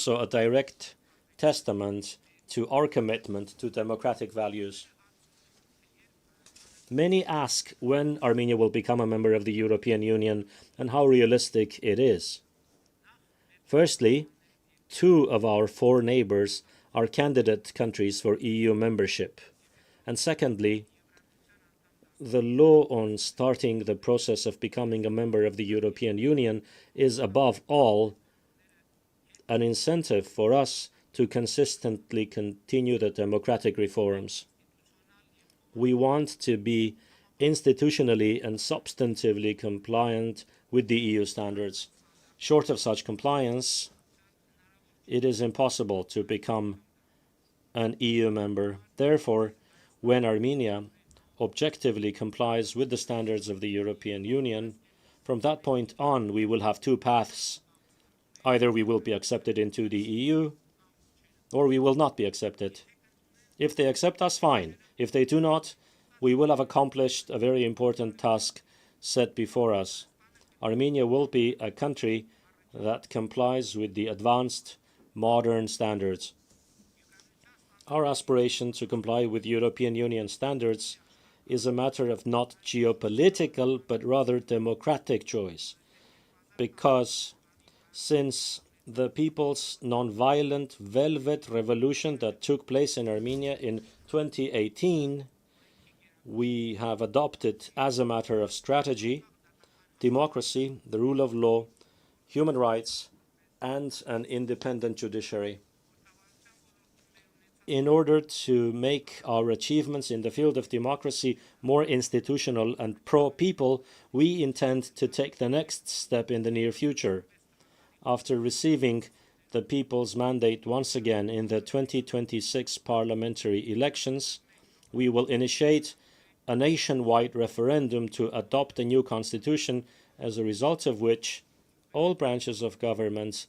also a direct testament to our commitment to democratic values. Many ask when Armenia will become a member of the European Union and how realistic it is. Firstly, 2 of our 4 neighbors are candidate countries for EU membership. And secondly, the law on starting the process of becoming a member of the European Union is above all an incentive for us to consistently continue the democratic reforms. We want to be institutionally and substantively compliant with the EU standards. Short of such compliance, it is impossible to become an EU member. Therefore, when Armenia objectively complies with the standards of the European Union, from that point on we will have 2 paths. Either we will be accepted into the EU, or we will not be accepted. If they accept us, fine. If they do not, we will have accomplished a very important task set before us. Armenia will be a country that complies with the advanced, modern standards. Our aspiration to comply with European Union standards is a matter of not geopolitical, but rather democratic choice. Because since the people's nonviolent velvet revolution that took place in Armenia in 2018, we have adopted as a matter of strategy democracy, the rule of law, human rights, and an independent judiciary. In order to make our achievements in the field of democracy more institutional and pro-people, we intend to take the next step in the near future. After receiving the people's mandate once again in the 2026 parliamentary elections, we will initiate a nationwide referendum to adopt a new constitution, as a result of which all branches of government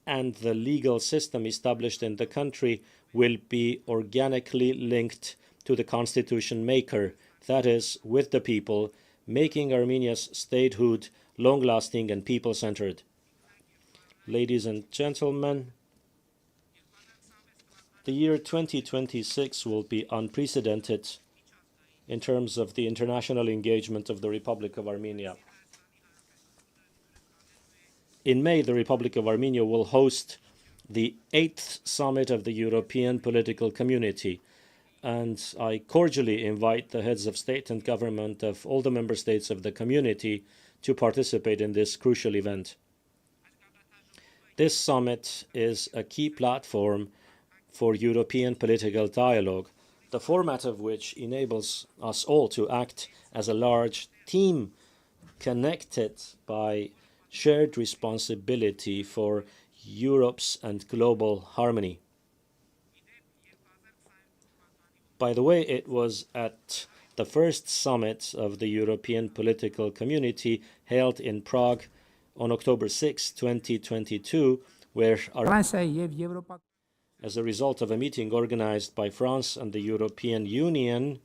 and the legal system established in the country will be organically linked to the constitution maker, that is, with the people, making Armenia's statehood long-lasting and people-centered. Ladies and gentlemen, the year 2026 will be unprecedented in terms of the international engagement of the Republic of Armenia. In May, the Republic of Armenia will host the 8th summit of the European Political Community, and I cordially invite the heads of state and government of all the member states of the community to participate in this crucial event. This summit is a key platform for European political dialogue, the format of which enables us all to act as a large team connected by shared responsibility for Europe's and global harmony. By the way, it was at the first summit of the European Political Community held in Prague on October 6, 2022, where as a result of a meeting organized by France and the European Union,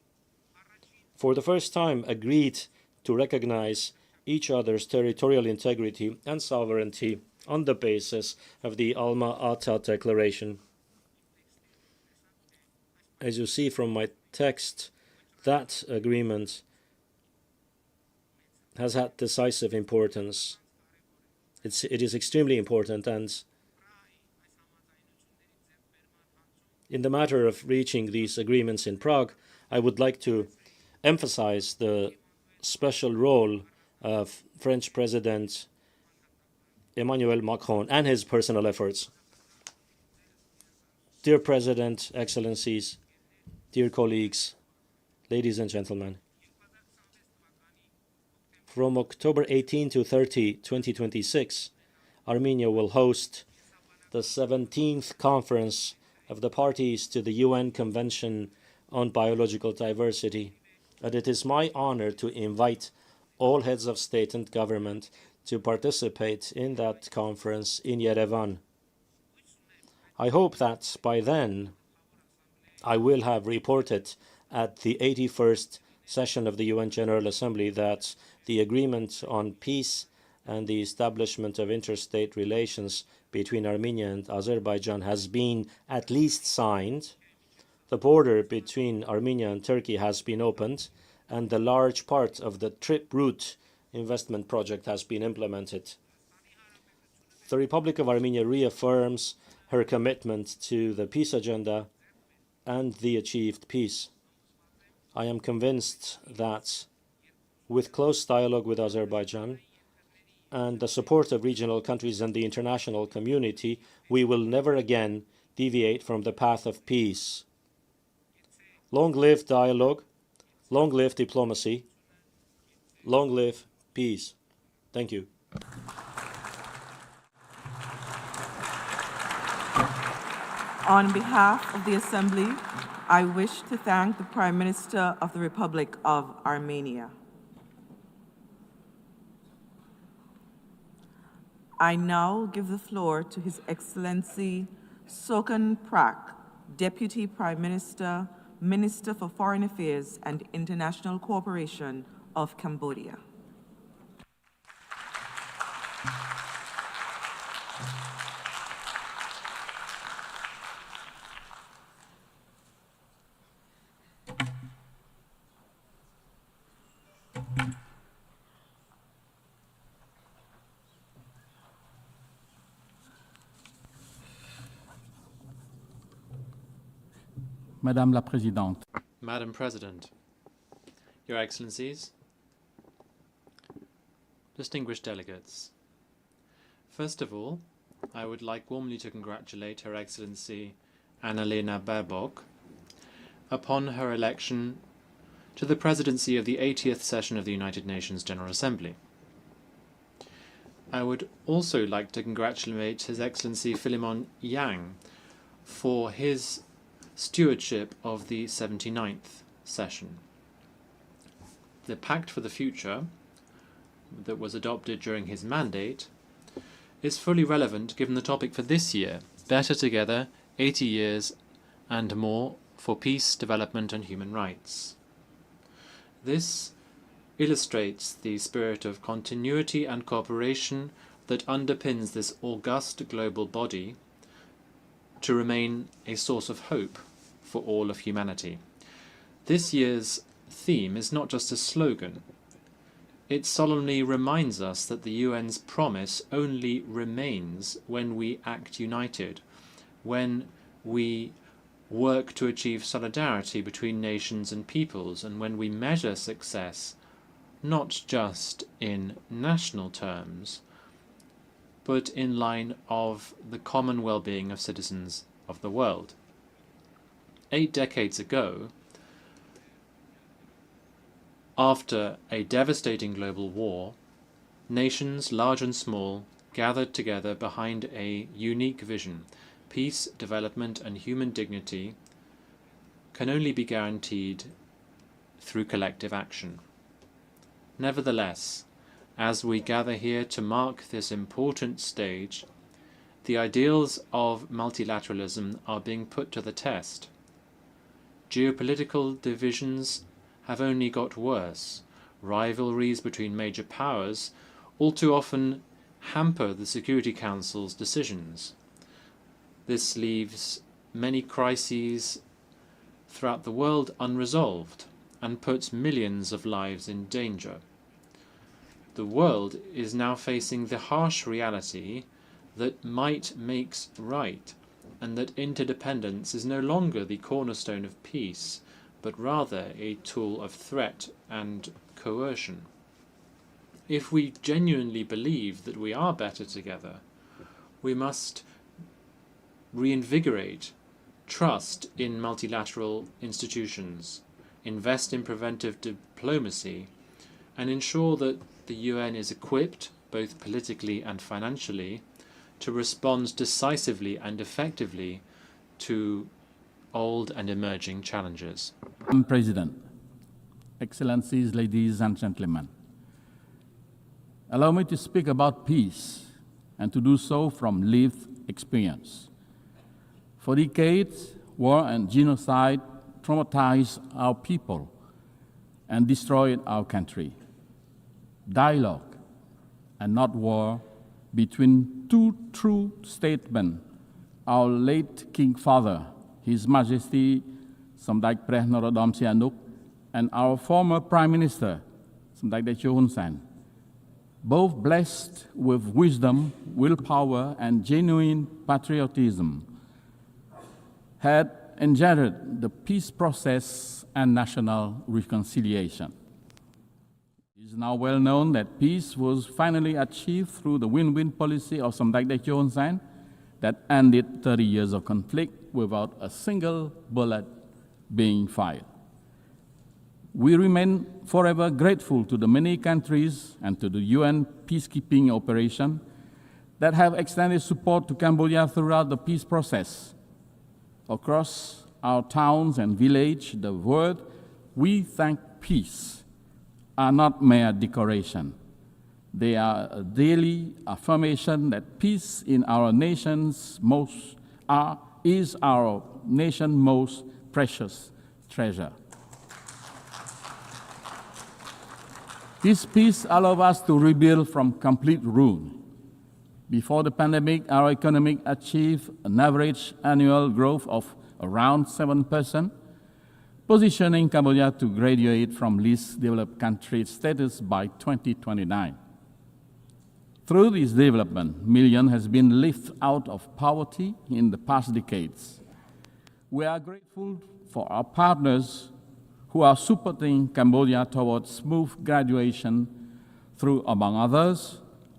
for the first time agreed to recognize each other's territorial integrity and sovereignty on the basis of the Alma-Ata Declaration. As you see from my text, that agreement has had decisive importance. It is extremely important, and in the matter of reaching these agreements in Prague, I would like to emphasize the special role of French President Emmanuel Macron and his personal efforts. Dear President, Excellencies, dear colleagues, ladies and gentlemen, from October 18 to 30, 2026, Armenia will host the 17th Conference of the Parties to the UN Convention on Biological Diversity, and it is my honor to invite all heads of state and government to participate in that conference in Yerevan. I hope that by then I will have reported at the 81st session of the UN General Assembly that the agreement on peace and the establishment of interstate relations between Armenia and Azerbaijan has been at least signed. The border between Armenia and Turkey has been opened, and the large part of the trip route investment project has been implemented. The Republic of Armenia reaffirms her commitment to the peace agenda and the achieved peace. I am convinced that with close dialogue with Azerbaijan and the support of regional countries and the international community, we will never again deviate from the path of peace. Long live dialogue, long live diplomacy, long live peace. Thank you. On behalf of the Assembly, I wish to thank the Prime Minister of the Republic of Armenia. I now give the floor to His Excellency Sokan Prak, Deputy Prime Minister, Minister for Foreign Affairs and International Cooperation of Cambodia. Madame la Présidente. Madam President, Your Excellencies, distinguished delegates, first of all, I would like warmly to congratulate Her Excellency Annalena Baerbock upon her election to the presidency of the 80th session of the United Nations General Assembly. I would also like to congratulate His Excellency Philemon Yang for his stewardship of the 79th session. The Pact for the Future that was adopted during his mandate is fully relevant given the topic for this year, Better Together, 80 Years and More for Peace, Development and Human Rights. This illustrates the spirit of continuity and cooperation that underpins this august global body to remain a source of hope for all of humanity. This year's theme is not just a slogan. It solemnly reminds us that the UN's promise only remains when we act united, when we work to achieve solidarity between nations and peoples, and when we measure success not just in national terms, but in line of the common well-being of citizens of the world. 8 decades ago, after a devastating global war, nations large and small gathered together behind a unique vision. Peace, development and human dignity can only be guaranteed through collective action. Nevertheless, as we gather here to mark this important stage, the ideals of multilateralism are being put to the test. Geopolitical divisions have only got worse. Rivalries between major powers all too often hamper the Security Council's decisions. This leaves many crises throughout the world unresolved and puts millions of lives in danger. The world is now facing the harsh reality that might makes right, and that interdependence is no longer the cornerstone of peace, but rather a tool of threat and coercion. If we genuinely believe that we are better together, we must reinvigorate trust in multilateral institutions, invest in preventive diplomacy, and ensure that the UN is equipped, both politically and financially, to respond decisively and effectively to old and emerging challenges. Madam President, Excellencies, ladies and gentlemen, allow me to speak about peace and to do so from lived experience. For decades, war and genocide traumatized our people and destroyed our country. Dialogue and not war, between two true statesmen, our late King Father, His Majesty Samdechព្រះ Norodom Sihanouk, and our former Prime Minister, Samdech Techo Hun Sen, both blessed with wisdom, willpower, and genuine patriotism, had engendered the peace process and national reconciliation. It is now well known that peace was finally achieved through the win-win policy of Samdech Techo Hun Sen that ended 30 years of conflict without a single bullet being fired. We remain forever grateful to the many countries and to the UN peacekeeping operation that have extended support to Cambodia throughout the peace process. Across our towns and villages, the word "we thank peace" are not mere decoration. They are a daily affirmation that peace in our nation's is our nation's most precious treasure. This peace allows us to rebuild from complete ruin. Before the pandemic, our economy achieved an average annual growth of around 7%, positioning Cambodia to graduate from least developed country status by 2029. Through this development, millions have been lifted out of poverty in the past decades. We are grateful for our partners who are supporting Cambodia towards smooth graduation through, among others,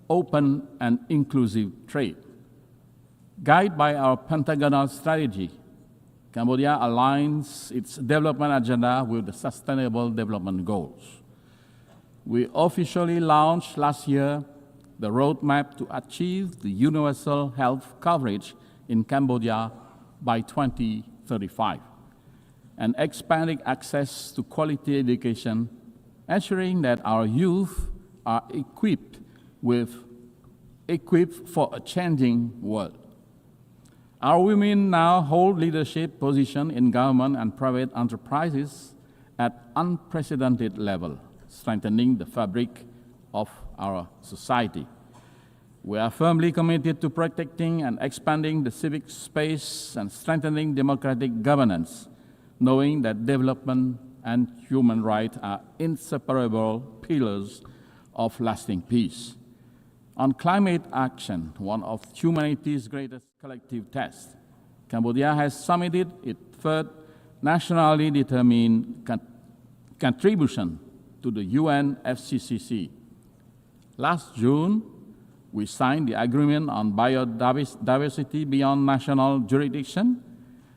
open and inclusive trade. Guided by our pentagonal strategy, Cambodia aligns its development agenda with the Sustainable Development Goals. We officially launched last year the roadmap to achieve the universal health coverage in Cambodia by 2035. And expanding access to quality education, ensuring that our youth are equipped for a changing world. Our women now hold leadership positions in government and private enterprises at unprecedented level, strengthening the fabric of our society. We are firmly committed to protecting and expanding the civic space and strengthening democratic governance, knowing that development and human rights are inseparable pillars of lasting peace. On climate action, one of humanity's greatest collective tests, Cambodia has submitted its third nationally determined contribution to the UN FCCC. Last June, we signed the agreement on biodiversity beyond national jurisdiction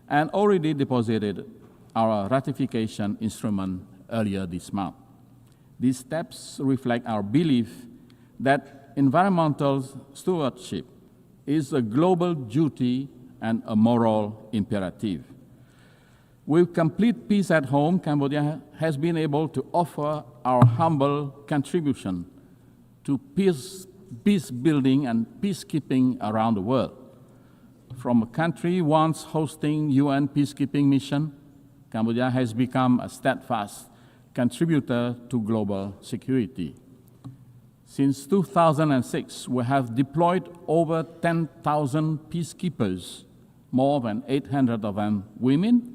and already deposited our ratification instrument earlier this month. These steps reflect our belief that environmental stewardship is a global duty and a moral imperative. With complete peace at home, Cambodia has been able to offer our humble contribution to peace building and peacekeeping around the world. From a country once hosting UN peacekeeping mission, Cambodia has become a steadfast contributor to global security. Since 2006, we have deployed over 10,000 peacekeepers, more than 800 of them women,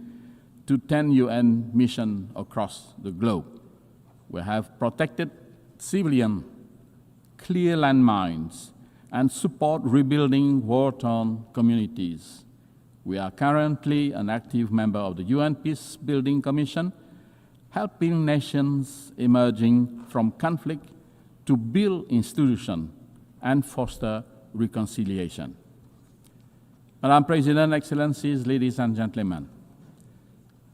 to 10 UN missions across the globe. We have protected civilians, clear landmines, and support rebuilding war-torn communities. We are currently an active member of the UN Peace Building Commission, helping nations emerging from conflict to build institutions and foster reconciliation. Madam President, Excellencies, ladies and gentlemen,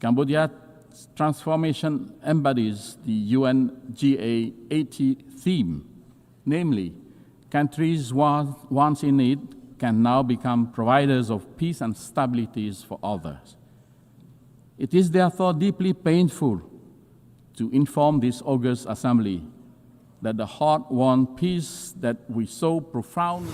Cambodia's transformation embodies the UNGA 80 theme, namely, countries once in need can now become providers of peace and stability for others. It is therefore deeply painful to inform this august assembly that the hard-won peace that we so profoundly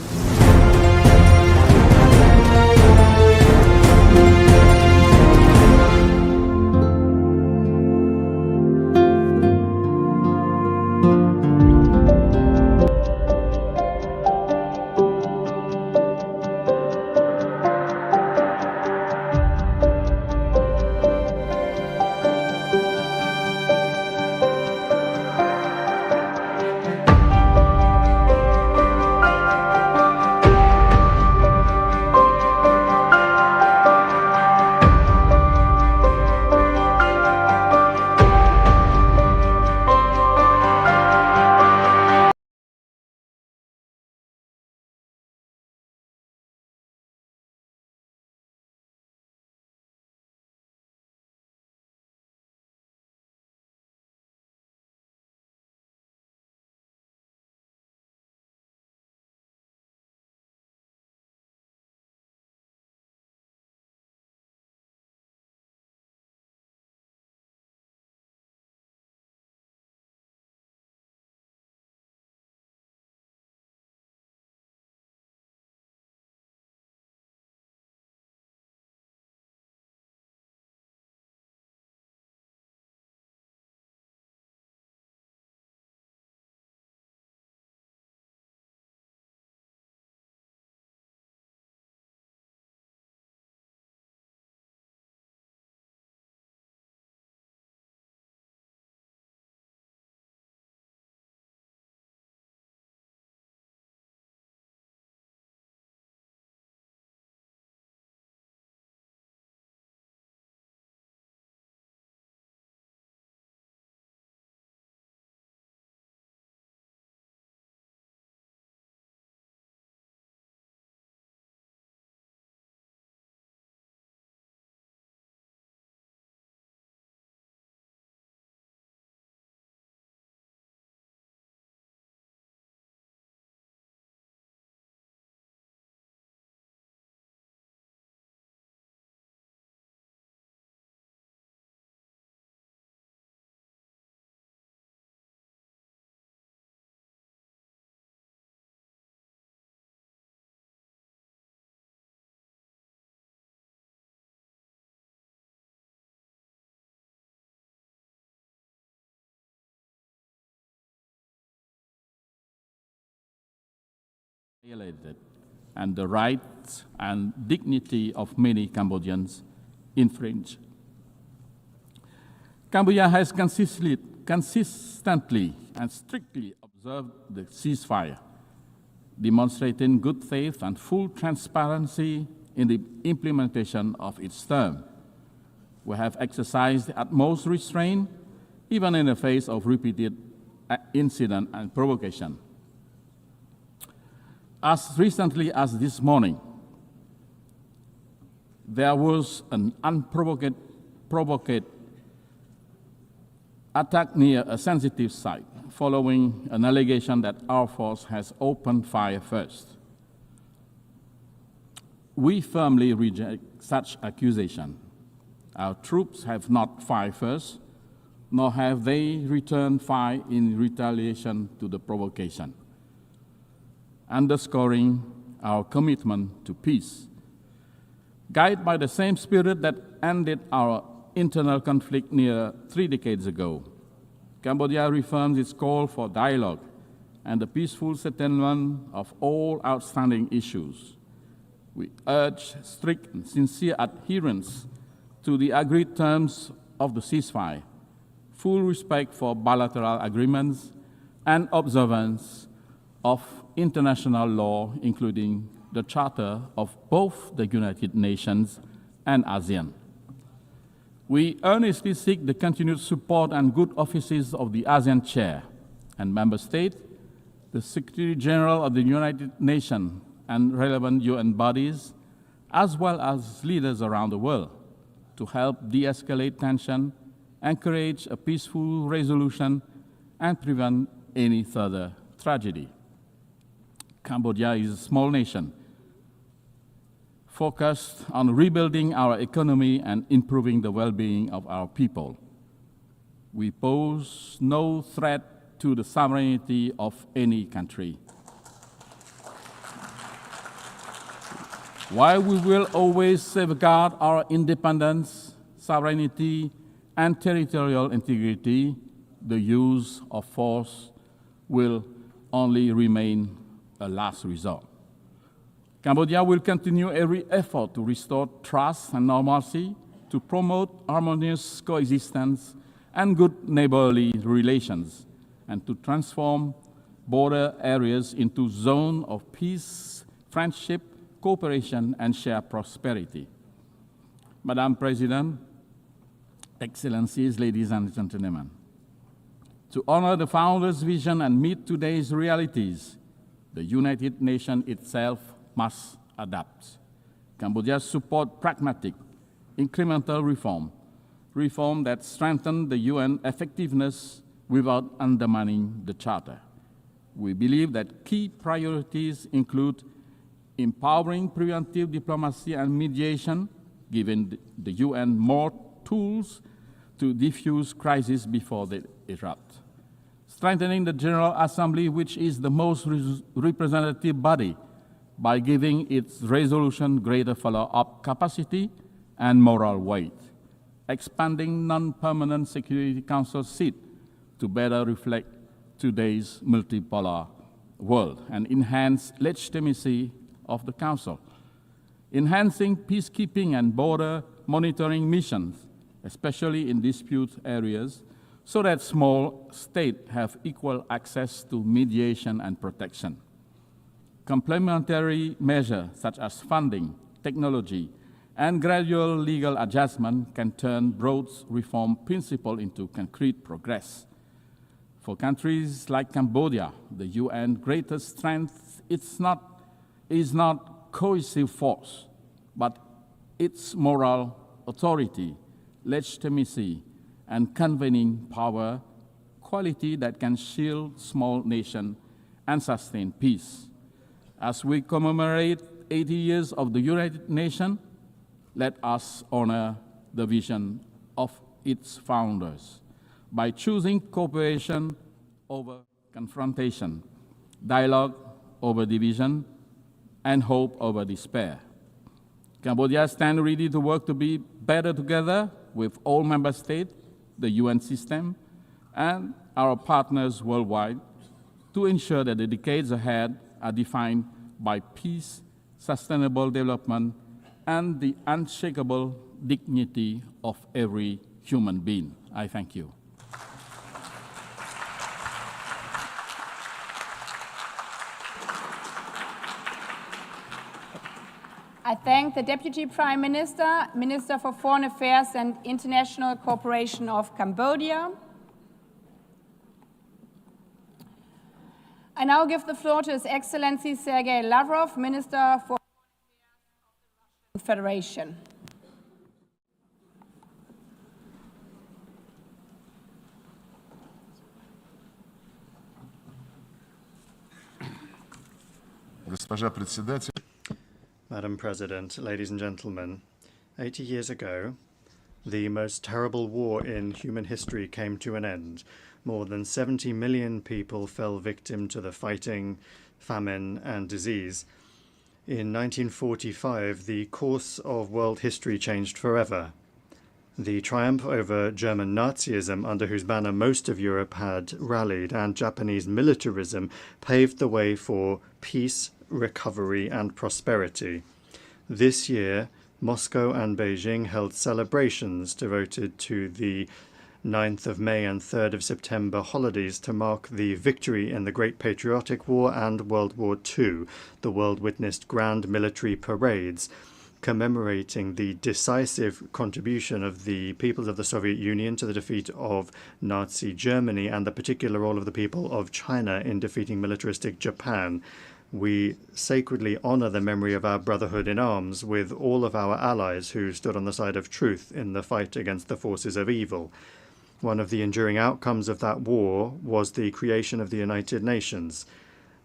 violated, and the rights and dignity of many Cambodians infringed. Cambodia has consistently and strictly observed the ceasefire, demonstrating good faith and full transparency in the implementation of its term. We have exercised the utmost restraint, even in the face of repeated incident and provocation. As recently as this morning, there was an unprovoked attack near a sensitive site, following an allegation that our force has opened fire first. We firmly reject such accusation. Our troops have not fired first, nor have they returned fire in retaliation to the provocation, underscoring our commitment to peace. Guided by the same spirit that ended our internal conflict near 3 decades ago, Cambodia reaffirms its call for dialogue and the peaceful settlement of all outstanding issues. We urge strict and sincere adherence to the agreed terms of the ceasefire, full respect for bilateral agreements, and observance of international law, including the Charter of both the United Nations and ASEAN. We earnestly seek the continued support and good offices of the ASEAN Chair and Member State, the Secretary General of the United Nations and relevant UN bodies, as well as leaders around the world, to help de-escalate tension, encourage a peaceful resolution, and prevent any further tragedy. Cambodia is a small nation focused on rebuilding our economy and improving the well-being of our people. We pose no threat to the sovereignty of any country. While we will always safeguard our independence, sovereignty, and territorial integrity, the use of force will only remain a last resort. Cambodia will continue every effort to restore trust and normalcy, to promote harmonious coexistence and good neighborly relations, and to transform border areas into zones of peace, friendship, cooperation, and shared prosperity. Madam President, Excellencies, ladies and gentlemen, to honor the founder's vision and meet today's realities, the United Nations itself must adapt. Cambodia supports pragmatic, incremental reform that strengthen the UN effectiveness without undermining the Charter. We believe that key priorities include empowering preventive diplomacy and mediation, giving the UN more tools to defuse crises before they erupt, strengthening the General Assembly, which is the most representative body, by giving its resolution greater follow-up capacity and moral weight, expanding non-permanent Security Council seat to better reflect today's multipolar world and enhance legitimacy of the Council, enhancing peacekeeping and border monitoring missions, especially in dispute areas, so that small states have equal access to mediation and protection. Complementary measures such as funding, technology, and gradual legal adjustment can turn broad reform principles into concrete progress. For countries like Cambodia, the UN's greatest strength is not cohesive force, but its moral authority, legitimacy, and convening power, quality that can shield small nations and sustain peace. As we commemorate 80 years of the United Nations, let us honor the vision of its founders by choosing cooperation over confrontation, dialogue over division, and hope over despair. Cambodia stands ready to work to be better together with all member states, the UN system, and our partners worldwide to ensure that the decades ahead are defined by peace, sustainable development, and the unshakable dignity of every human being. I thank you. I thank the Deputy Prime Minister, Minister for Foreign Affairs and International Cooperation of Cambodia. I now give the floor to His Excellency Sergei Lavrov, Minister for Foreign Affairs of the Russian Federation. Госпожа председатель. Madam President, ladies and gentlemen, 80 years ago, the most terrible war in human history came to an end. More than 70 million people fell victim to the fighting, famine, and disease. In 1945, the course of world history changed forever. The triumph over German Nazism, under whose banner most of Europe had rallied, and Japanese militarism paved the way for peace, recovery, and prosperity. This year, Moscow and Beijing held celebrations devoted to the 9th of May and 3rd of September holidays to mark the victory in the Great Patriotic War and World War II. The world witnessed grand military parades commemorating the decisive contribution of the peoples of the Soviet Union to the defeat of Nazi Germany and the particular role of the people of China in defeating militaristic Japan. We sacredly honor the memory of our brotherhood in arms with all of our allies who stood on the side of truth in the fight against the forces of evil. One of the enduring outcomes of that war was the creation of the United Nations.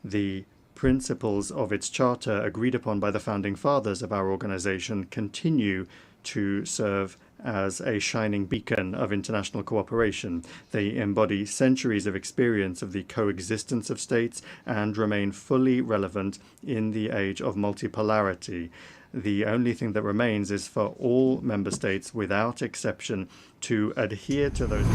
The principles of its charter agreed upon by the founding fathers of our organization continue to serve as a shining beacon of international cooperation. They embody centuries of experience of the coexistence of states and remain fully relevant in the age of multipolarity. The only thing that remains is for all member states, without exception, to adhere to those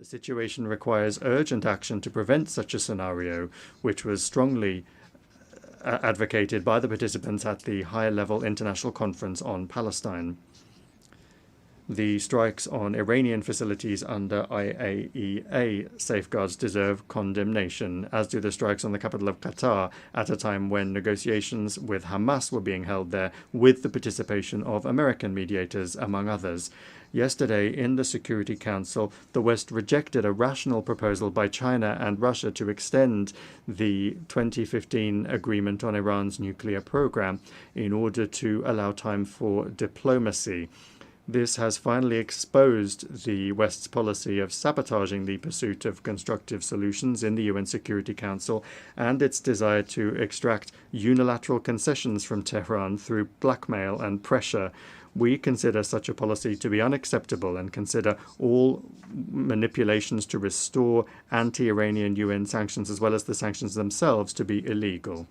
The situation requires urgent action to prevent such a scenario, which was strongly advocated by the participants at the high-level international conference on Palestine. The strikes on Iranian facilities under IAEA safeguards deserve condemnation, as do the strikes on the capital of Qatar at a time when negotiations with Hamas were being held there with the participation of American mediators, among others. Yesterday, in the Security Council, the West rejected a rational proposal by China and Russia to extend the 2015 agreement on Iran's nuclear program in order to allow time for diplomacy. This has finally exposed the West's policy of sabotaging the pursuit of constructive solutions in the UN Security Council and its desire to extract unilateral concessions from Tehran through blackmail and pressure. We consider such a policy to be unacceptable and consider all manipulations to restore anti-Iranian UN sanctions as well as the sanctions themselves to be illegal.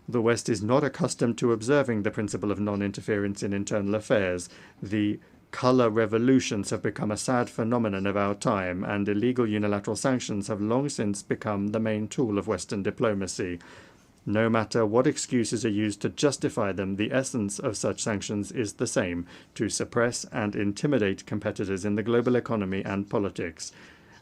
The West is not accustomed to observing the principle of non-interference in internal affairs. The color revolutions have become a sad phenomenon of our time, and illegal unilateral sanctions have long since become the main tool of Western diplomacy. No matter what excuses are used to justify them, the essence of such sanctions is the same: to suppress and intimidate competitors in the global economy and politics.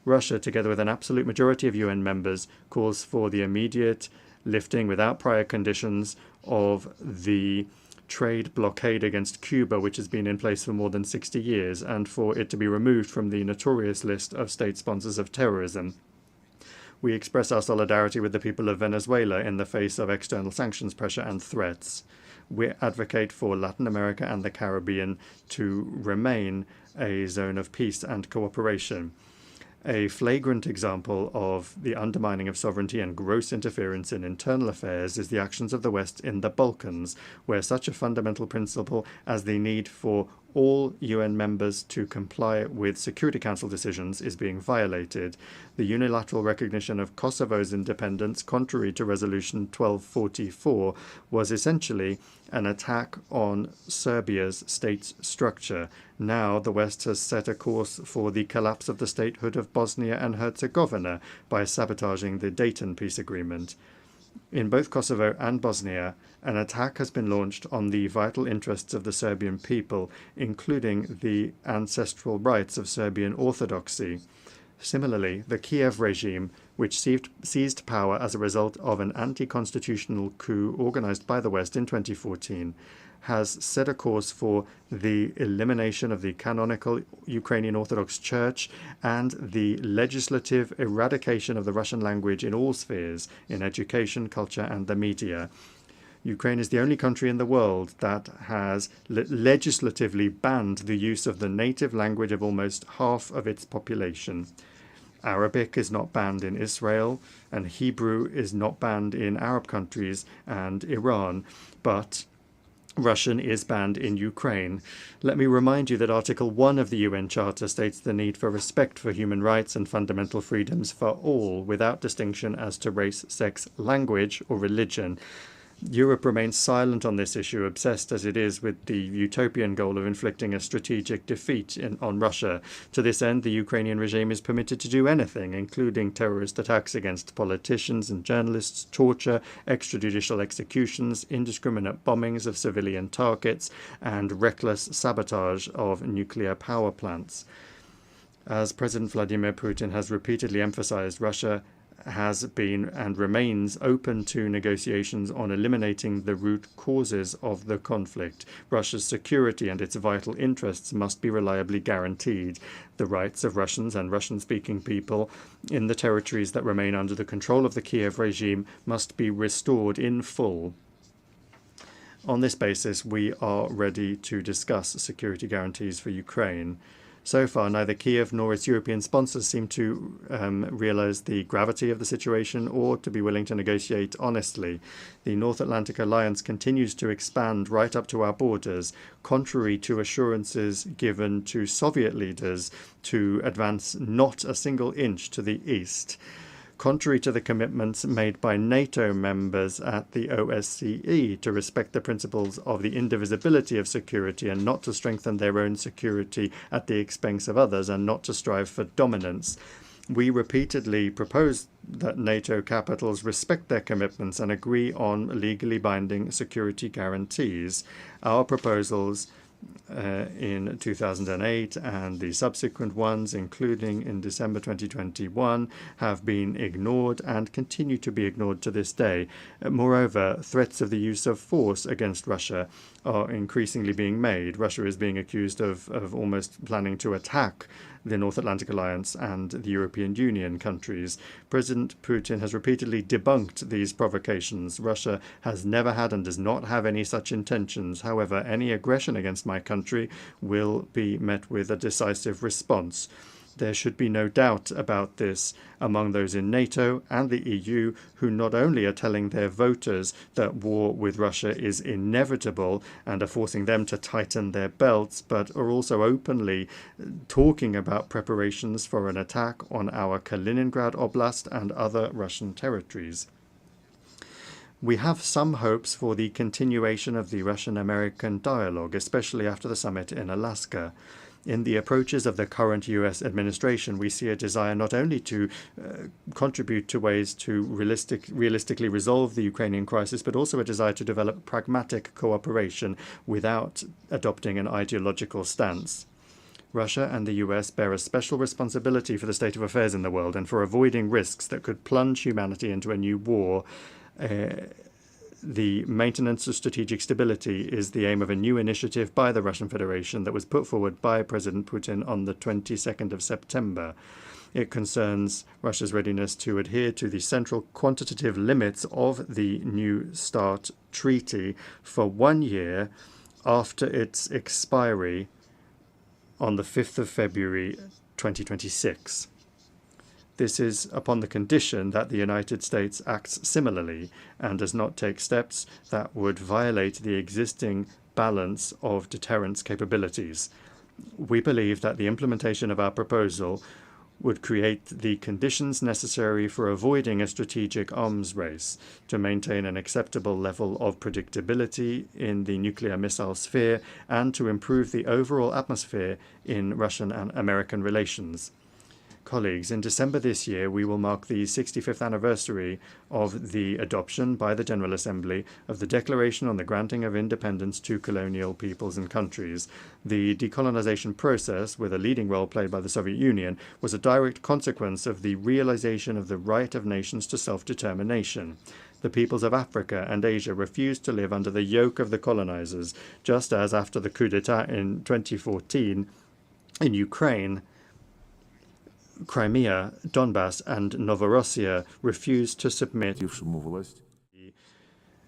Russia, together with an absolute majority of UN members, calls for the immediate lifting without prior conditions of the trade blockade against Cuba, which has been in place for more than 60 years, and for it to be removed from the notorious list of state sponsors of terrorism. We express our solidarity with the people of Venezuela in the face of external sanctions pressure and threats. We advocate for Latin America and the Caribbean to remain a zone of peace and cooperation. A flagrant example of the undermining of sovereignty and gross interference in internal affairs is the actions of the West in the Balkans, where such a fundamental principle as the need for all UN members to comply with Security Council decisions is being violated. The unilateral recognition of Kosovo's independence, contrary to Resolution 1244, was essentially an attack on Serbia's state structure. Now the West has set a course for the collapse of the statehood of Bosnia and Herzegovina by sabotaging the Dayton peace agreement. In both Kosovo and Bosnia, an attack has been launched on the vital interests of the Serbian people, including the ancestral rights of Serbian Orthodoxy. Similarly, the Kiev regime, which seized power as a result of an anti-constitutional coup organized by the West in 2014, has set a course for the elimination of the canonical Ukrainian Orthodox Church and the legislative eradication of the Russian language in all spheres, in education, culture, and the media. Ukraine is the only country in the world that has legislatively banned the use of the native language of almost half of its population. Arabic is not banned in Israel, and Hebrew is not banned in Arab countries and Iran, but Russian is banned in Ukraine. Let me remind you that Article 1 of the UN Charter states the need for respect for human rights and fundamental freedoms for all, without distinction as to race, sex, language, or religion. Europe remains silent on this issue, obsessed as it is with the utopian goal of inflicting a strategic defeat on Russia. To this end, the Ukrainian regime is permitted to do anything, including terrorist attacks against politicians and journalists, torture, extrajudicial executions, indiscriminate bombings of civilian targets, and reckless sabotage of nuclear power plants. As President Vladimir Putin has repeatedly emphasized, Russia has been and remains open to negotiations on eliminating the root causes of the conflict. Russia's security and its vital interests must be reliably guaranteed. The rights of Russians and Russian-speaking people in the territories that remain under the control of the Kiev regime must be restored in full. On this basis, we are ready to discuss security guarantees for Ukraine. So far, neither Kiev nor its European sponsors seem to realize the gravity of the situation or to be willing to negotiate honestly. The North Atlantic Alliance continues to expand right up to our borders, contrary to assurances given to Soviet leaders to advance not a single inch to the east. contrary to the commitments made by NATO members at the OSCE to respect the principles of the indivisibility of security and not to strengthen their own security at the expense of others and not to strive for dominance. We repeatedly proposed that NATO capitals respect their commitments and agree on legally binding security guarantees. Our proposals in 2008 and the subsequent ones, including in December 2021, have been ignored and continue to be ignored to this day. Moreover, threats of the use of force against Russia are increasingly being made. Russia is being accused of almost planning to attack the North Atlantic Alliance and the European Union countries. President Putin has repeatedly debunked these provocations. Russia has never had and does not have any such intentions. However, any aggression against my country will be met with a decisive response. There should be no doubt about this among those in NATO and the EU who not only are telling their voters that war with Russia is inevitable and are forcing them to tighten their belts, but are also openly talking about preparations for an attack on our Kaliningrad Oblast and other Russian territories. We have some hopes for the continuation of the Russian-American dialogue, especially after the summit in Alaska. In the approaches of the current US administration, we see a desire not only to contribute to ways to realistically resolve the Ukrainian crisis, but also a desire to develop pragmatic cooperation without adopting an ideological stance. Russia and the US bear a special responsibility for the state of affairs in the world and for avoiding risks that could plunge humanity into a new war. The maintenance of strategic stability is the aim of a new initiative by the Russian Federation that was put forward by President Putin on the 22nd of September. It concerns Russia's readiness to adhere to the central quantitative limits of the New START treaty for 1 year after its expiry on the 5th of February 2026. This is upon the condition that the United States acts similarly and does not take steps that would violate the existing balance of deterrence capabilities. We believe that the implementation of our proposal would create the conditions necessary for avoiding a strategic arms race, to maintain an acceptable level of predictability in the nuclear missile sphere, and to improve the overall atmosphere in Russian and American relations. Colleagues, in December this year, we will mark the 65th anniversary of the adoption by the General Assembly of the Declaration on the Granting of Independence to Colonial Peoples and Countries. The decolonization process, with a leading role played by the Soviet Union, was a direct consequence of the realization of the right of nations to self-determination. The peoples of Africa and Asia refused to live under the yoke of the colonizers, just as after the coup d'etat in 2014 in Ukraine, Crimea, Donbass, and Novorossiya refused to submit to the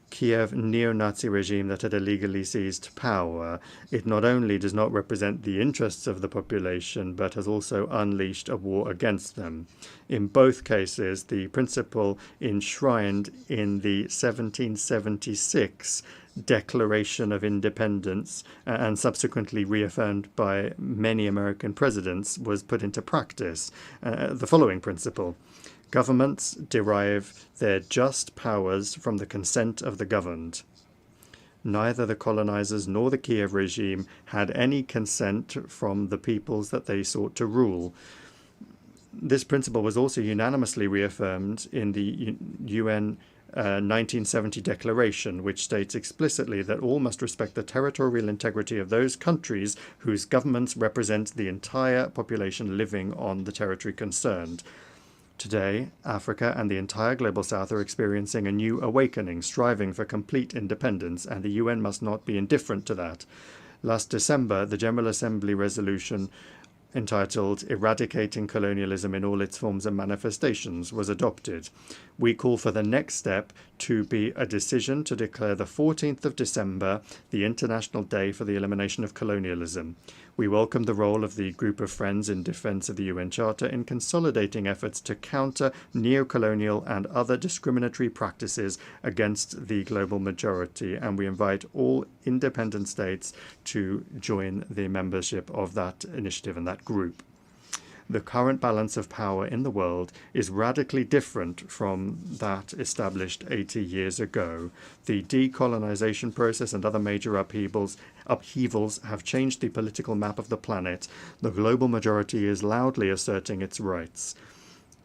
Kiev neo-Nazi regime that had illegally seized power. It not only does not represent the interests of the population, but has also unleashed a war against them. In both cases, the principle enshrined in the 1776 Declaration of Independence and subsequently reaffirmed by many American presidents was put into practice. The following principle: governments derive their just powers from the consent of the governed. Neither the colonizers nor the Kiev regime had any consent from the peoples that they sought to rule. This principle was also unanimously reaffirmed in the UN 1970 Declaration, which states explicitly that all must respect the territorial integrity of those countries whose governments represent the entire population living on the territory concerned. Today, Africa and the entire Global South are experiencing a new awakening, striving for complete independence, and the UN must not be indifferent to that. Last December, the General Assembly resolution entitled Eradicating Colonialism in All Its Forms and Manifestations was adopted. We call for the next step to be a decision to declare the 14th of December the International Day for the Elimination of Colonialism. We welcome the role of the Group of Friends in Defense of the UN Charter in consolidating efforts to counter neo-colonial and other discriminatory practices against the global majority, and we invite all independent states to join the membership of that initiative and that group. the current balance of power in the world is radically different from that established 80 years ago. The decolonization process and other major upheavals have changed the political map of the planet. The global majority is loudly asserting its rights.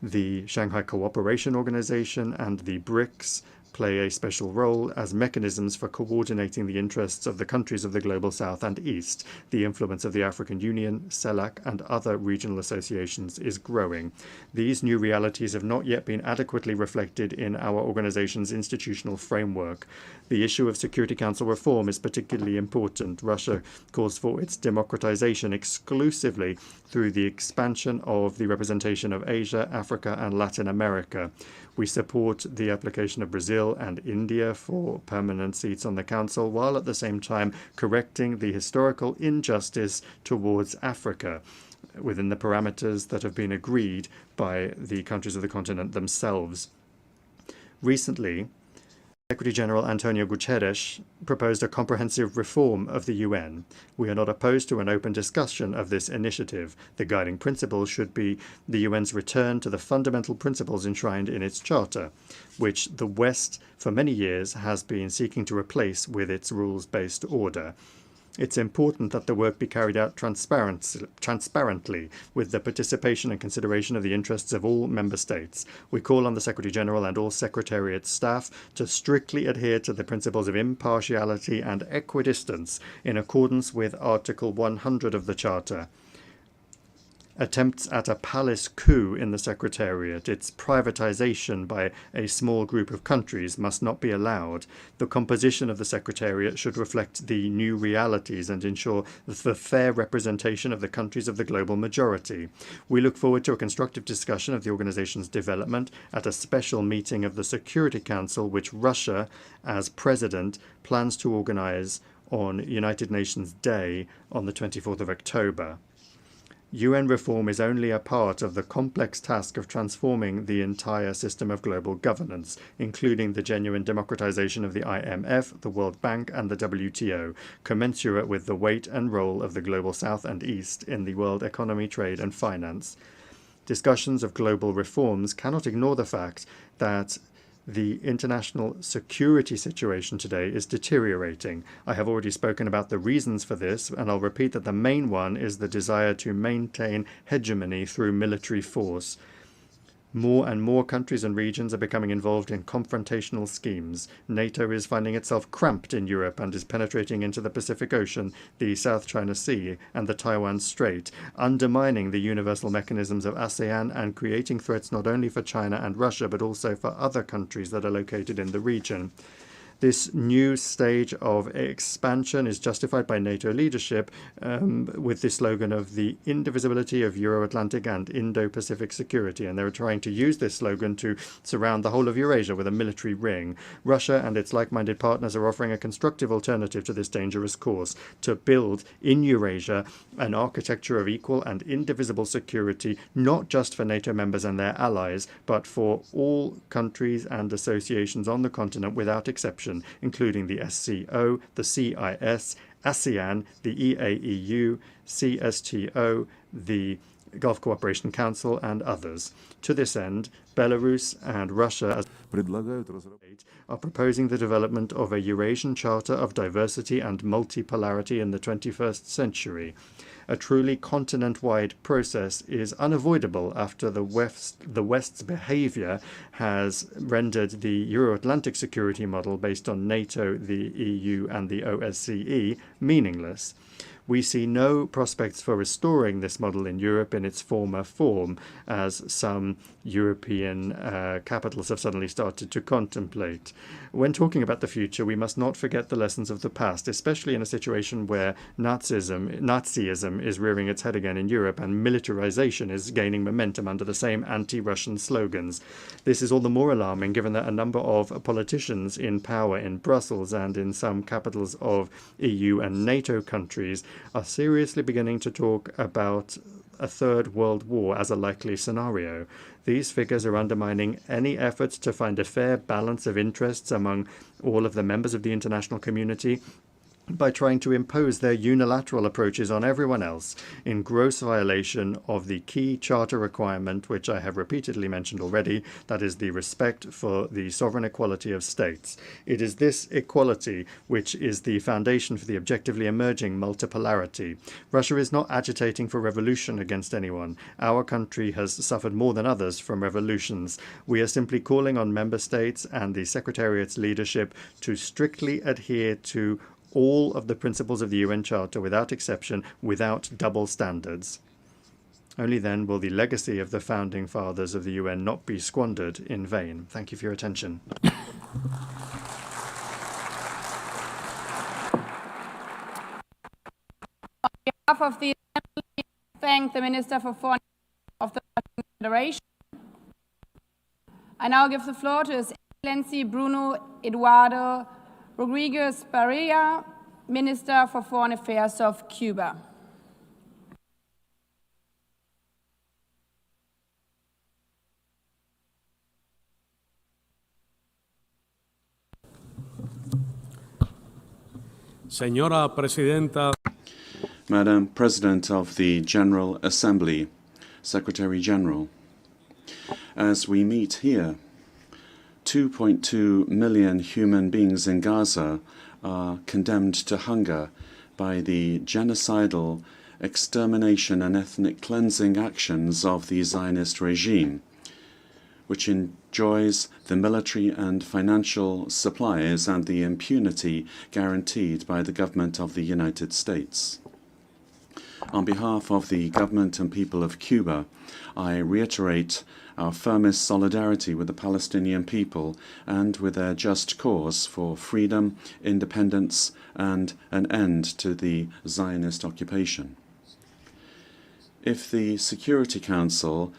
The Shanghai Cooperation Organization and the BRICS play a special role as mechanisms for coordinating the interests of the countries of the Global South and East. The influence of the African Union, CELAC, and other regional associations is growing. These new realities have not yet been adequately reflected in our organization's institutional framework. The issue of Security Council reform is particularly important. Russia calls for its democratization exclusively through the expansion of the representation of Asia, Africa, and Latin America. We support the application of Brazil and India for permanent seats on the Council, while at the same time correcting the historical injustice towards Africa within the parameters that have been agreed by the countries of the continent themselves. Recently, Secretary General Antonio Guterres proposed a comprehensive reform of the UN. We are not opposed to an open discussion of this initiative. The guiding principle should be the UN's return to the fundamental principles enshrined in its charter, which the West for many years has been seeking to replace with its rules-based order. It's important that the work be carried out transparently, with the participation and consideration of the interests of all member states. We call on the Secretary General and all Secretariat staff to strictly adhere to the principles of impartiality and equidistance in accordance with Article 100 of the Charter. Attempts at a palace coup in the Secretariat, its privatization by a small group of countries, must not be allowed. The composition of the Secretariat should reflect the new realities and ensure the fair representation of the countries of the global majority. We look forward to a constructive discussion of the organization's development at a special meeting of the Security Council, which Russia, as president, plans to organize on United Nations Day on the 24th of October. UN reform is only a part of the complex task of transforming the entire system of global governance, including the genuine democratization of the IMF, the World Bank, and the WTO, commensurate with the weight and role of the Global South and East in the world economy, trade, and finance. Discussions of global reforms cannot ignore the fact that the international security situation today is deteriorating. I have already spoken about the reasons for this, and I'll repeat that the main one is the desire to maintain hegemony through military force. More and more countries and regions are becoming involved in confrontational schemes. NATO is finding itself cramped in Europe and is penetrating into the Pacific Ocean, the South China Sea, and the Taiwan Strait, undermining the universal mechanisms of ASEAN and creating threats not only for China and Russia, but also for other countries that are located in the region. This new stage of expansion is justified by NATO leadership with the slogan of the indivisibility of Euro-Atlantic and Indo-Pacific security, and they're trying to use this slogan to surround the whole of Eurasia with a military ring. Russia and its like-minded partners are offering a constructive alternative to this dangerous course, to build in Eurasia an architecture of equal and indivisible security, not just for NATO members and their allies, but for all countries and associations on the continent without exception, including the SCO, the CIS, ASEAN, the EAEU, CSTO, the Gulf Cooperation Council, and others. To this end, Belarus and Russia are proposing the development of a Eurasian Charter of Diversity and Multipolarity in the 21st century. A truly continent-wide process is unavoidable after the West's behavior has rendered the Euro-Atlantic security model based on NATO, the EU, and the OSCE meaningless. We see no prospects for restoring this model in Europe in its former form, as some European capitals have suddenly started to contemplate. When talking about the future, we must not forget the lessons of the past, especially in a situation where Nazism is rearing its head again in Europe and militarization is gaining momentum under the same anti-Russian slogans. This is all the more alarming given that a number of politicians in power in Brussels and in some capitals of EU and NATO countries are seriously beginning to talk about a third world war as a likely scenario. These figures are undermining any efforts to find a fair balance of interests among all of the members of the international community, by trying to impose their unilateral approaches on everyone else in gross violation of the key charter requirement, which I have repeatedly mentioned already, that is the respect for the sovereign equality of states. It is this equality which is the foundation for the objectively emerging multipolarity. Russia is not agitating for revolution against anyone. Our country has suffered more than others from revolutions. We are simply calling on member states and the Secretariat's leadership to strictly adhere to all of the principles of the UN Charter without exception, without double standards. Only then will the legacy of the founding fathers of the UN not be squandered in vain. Thank you for your attention. On behalf of the Assembly, I thank the Minister for Foreign Affairs of the Russian Federation. I now give the floor to His Excellency Bruno Eduardo Rodriguez Barrera, Minister for Foreign Affairs of Cuba. Señora Presidenta. Madam President of the General Assembly, Secretary General, as we meet here, 2.2 million human beings in Gaza are condemned to hunger by the genocidal extermination and ethnic cleansing actions of the Zionist regime, which enjoys the military and financial supplies and the impunity guaranteed by the government of the United States. On behalf of the government and people of Cuba, I reiterate our firmest solidarity with the Palestinian people and with their just cause for freedom, independence, and an end to the Zionist occupation. If the Security Council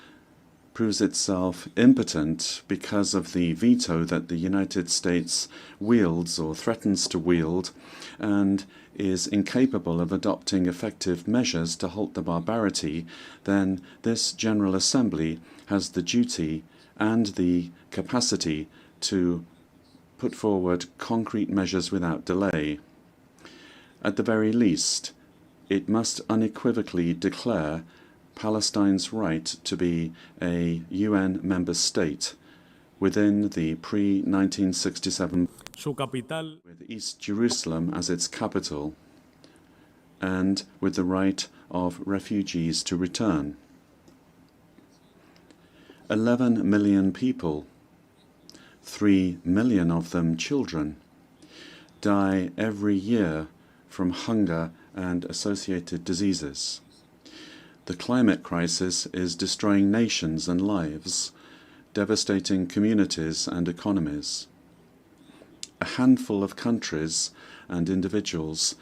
proves itself impotent because of the veto that the United States wields or threatens to wield, and is incapable of adopting effective measures to halt the barbarity, then this General Assembly has the duty and the capacity to put forward concrete measures without delay. At the very least, it must unequivocally declare Palestine's right to be a UN member state within the pre-1967 with East Jerusalem as its capital, and with the right of refugees to return. 11 million people, 3 million of them children, die every year from hunger and associated diseases. The climate crisis is destroying nations and lives, devastating communities and economies. A handful of countries and individuals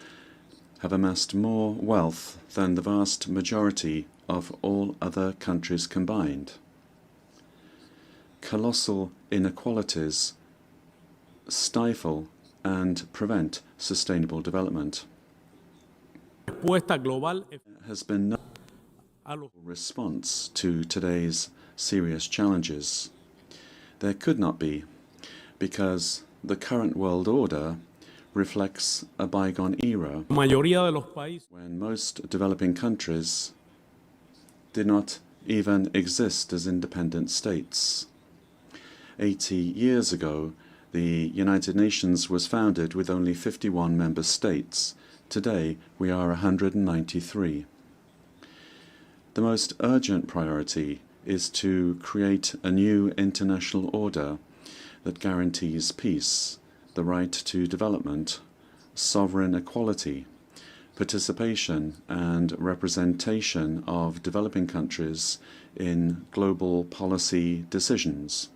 have amassed more wealth than the vast majority of all other countries combined. Colossal inequalities stifle and prevent sustainable development. There has been no response to today's serious challenges. There could not be, because the current world order reflects a bygone era when most developing countries did not even exist as independent states. 80 years ago, the United Nations was founded with only 51 member states. Today, we are 193. The most urgent priority is to create a new international order that guarantees peace, the right to development, sovereign equality, participation and representation of developing countries in global policy decisions,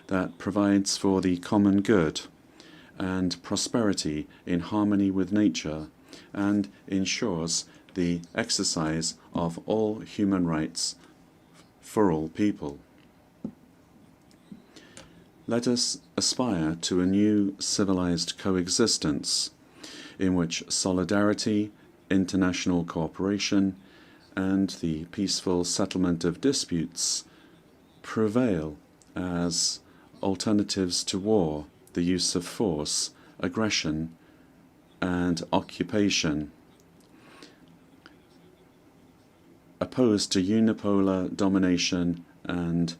that provides for the common good and prosperity in harmony with nature, and ensures the exercise of all human rights for all people. Let us aspire to a new civilized coexistence in which solidarity, international cooperation, and the peaceful settlement of disputes prevail as alternatives to war, the use of force, aggression, and occupation, opposed to unipolar domination and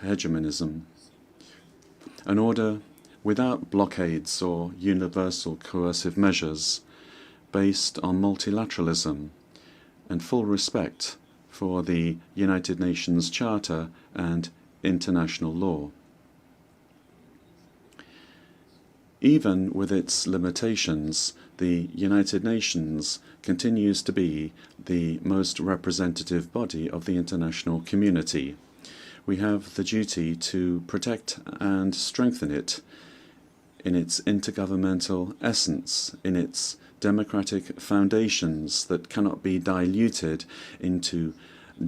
hegemonism. An order without blockades or universal coercive measures, based on multilateralism and full respect for the United Nations Charter and international law. Even with its limitations, the United Nations continues to be the most representative body of the international community. We have the duty to protect and strengthen it in its intergovernmental essence, in its democratic foundations that cannot be diluted into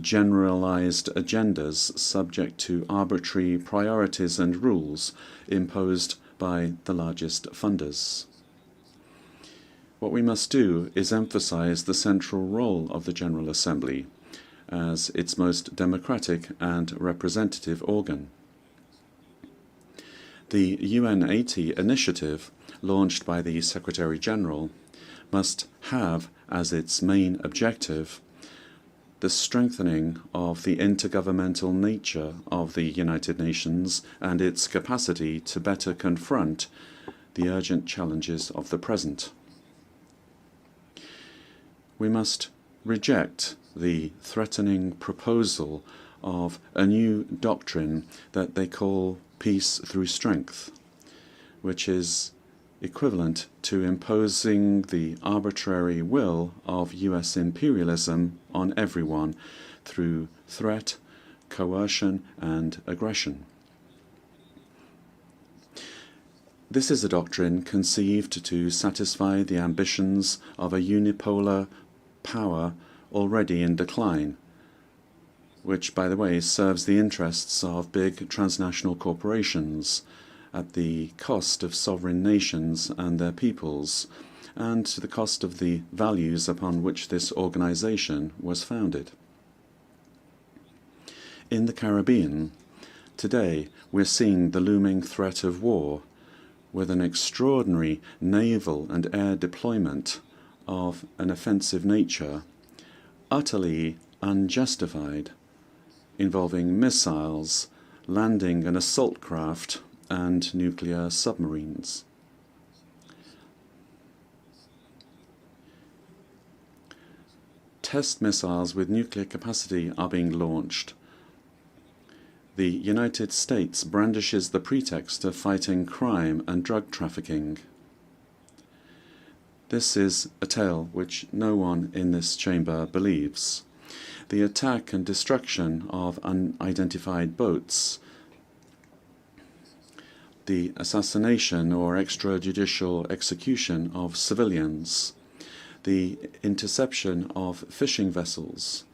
generalized agendas subject to arbitrary priorities and rules imposed by the largest funders. What we must do is emphasize the central role of the General Assembly as its most democratic and representative organ. The UN80 initiative, launched by the Secretary-General, must have as its main objective the strengthening of the intergovernmental nature of the United Nations and its capacity to better confront the urgent challenges of the present. We must reject the threatening proposal of a new doctrine that they call peace through strength, which is equivalent to imposing the arbitrary will of US imperialism on everyone through threat, coercion, and aggression. This is a doctrine conceived to satisfy the ambitions of a unipolar power already in decline, which, by the way, serves the interests of big transnational corporations at the cost of sovereign nations and their peoples, and to the cost of the values upon which this organization was founded. In the Caribbean, today we're seeing the looming threat of war, with an extraordinary naval and air deployment of an offensive nature, utterly unjustified, involving missiles, landing an assault craft, and nuclear submarines. Test missiles with nuclear capacity are being launched. The United States brandishes the pretext of fighting crime and drug trafficking. This is a tale which no one in this chamber believes. The attack and destruction of unidentified boats, the assassination or extrajudicial execution of civilians, the interception of fishing vessels,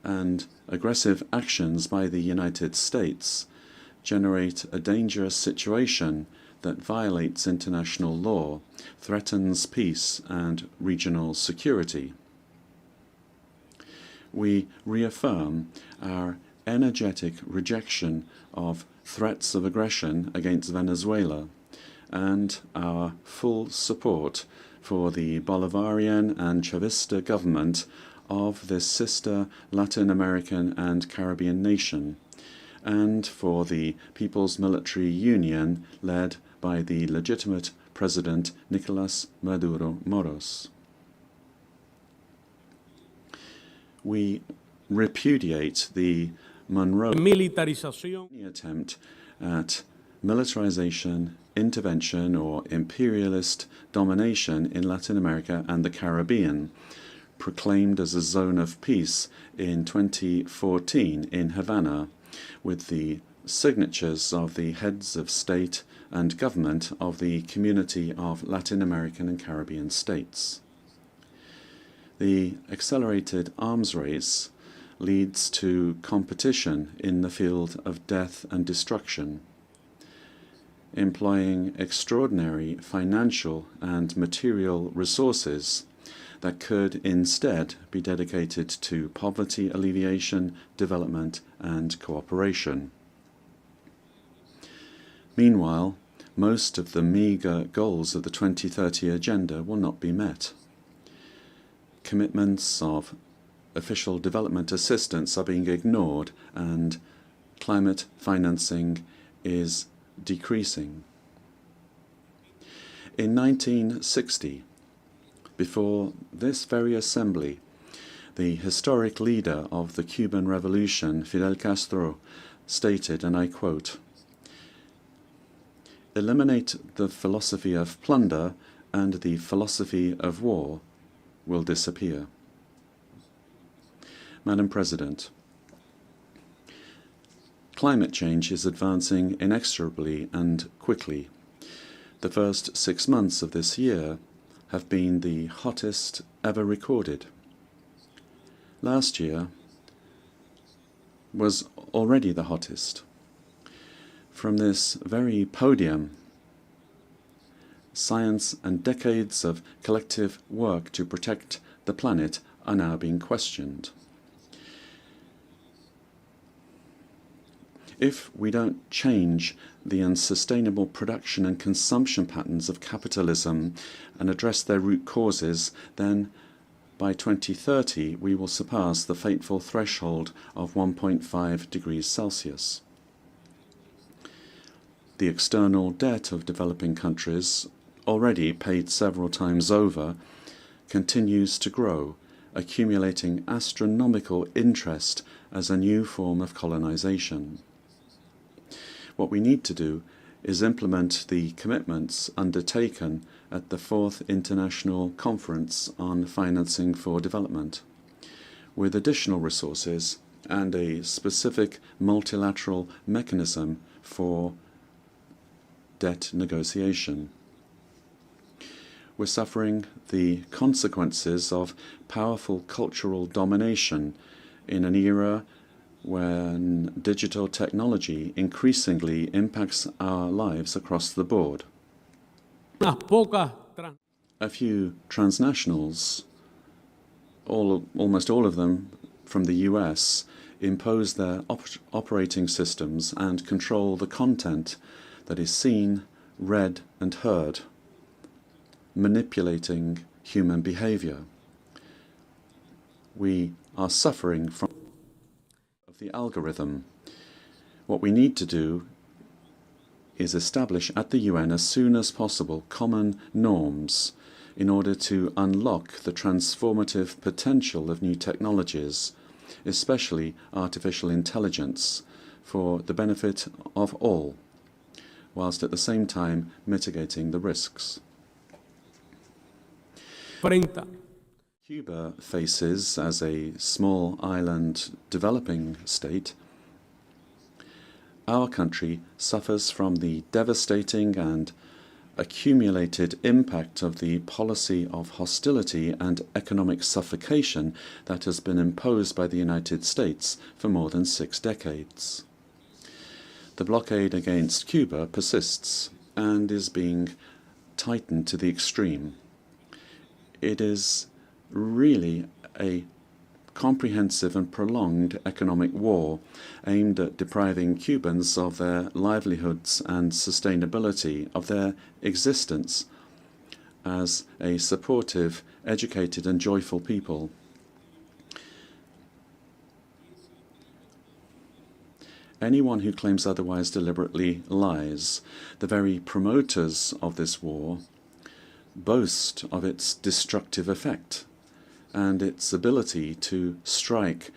and aggressive actions by the United States generate a dangerous situation that violates international law, threatens peace and regional security. We reaffirm our energetic rejection of threats of aggression against Venezuela and our full support for the Bolivarian and Chavista government of this sister Latin American and Caribbean nation, and for the People's Military Union led by the legitimate President Nicolas Maduro Moros. We repudiate the Monroe militarización attempt at militarization, intervention, or imperialist domination in Latin America and the Caribbean, proclaimed as a zone of peace in 2014 in Havana, with the signatures of the heads of state and government of the Community of Latin American and Caribbean States. The accelerated arms race leads to competition in the field of death and destruction, employing extraordinary financial and material resources that could instead be dedicated to poverty alleviation, development, and cooperation. Meanwhile, most of the meagre goals of the 2030 agenda will not be met. Commitments of official development assistance are being ignored, and climate financing is decreasing. In 1960, before this very assembly, the historic leader of the Cuban Revolution, Fidel Castro, stated, and I quote, "Eliminate the philosophy of plunder and the philosophy of war will disappear." Madam President, climate change is advancing inexorably and quickly. The first 6 months of this year have been the hottest ever recorded. Last year was already the hottest. From this very podium, science and decades of collective work to protect the planet are now being questioned. If we don't change the unsustainable production and consumption patterns of capitalism and address their root causes, then by 2030 we will surpass the fateful threshold of 1.5 degrees Celsius. The external debt of developing countries, already paid several times over, continues to grow, accumulating astronomical interest as a new form of colonization. What we need to do is implement the commitments undertaken at the 4th International Conference on Financing for Development, with additional resources and a specific multilateral mechanism for debt negotiation. We're suffering the consequences of powerful cultural domination in an era when digital technology increasingly impacts our lives across the board. A few transnationals, almost all of them from the US, impose their operating systems and control the content that is seen, read and heard, manipulating human behavior. We are suffering from the algorithm. What we need to do is establish at the UN as soon as possible common norms in order to unlock the transformative potential of new technologies, especially artificial intelligence, for the benefit of all, whilst at the same time mitigating the risks. Cuba faces, as a small island developing state, our country suffers from the devastating and accumulated impact of the policy of hostility and economic suffocation that has been imposed by the United States for more than 6 decades. The blockade against Cuba persists and is being tightened to the extreme. It is really a comprehensive and prolonged economic war aimed at depriving Cubans of their livelihoods and sustainability, of their existence as a supportive, educated and joyful people. Anyone who claims otherwise deliberately lies. The very promoters of this war boast of its destructive effect and its ability to strike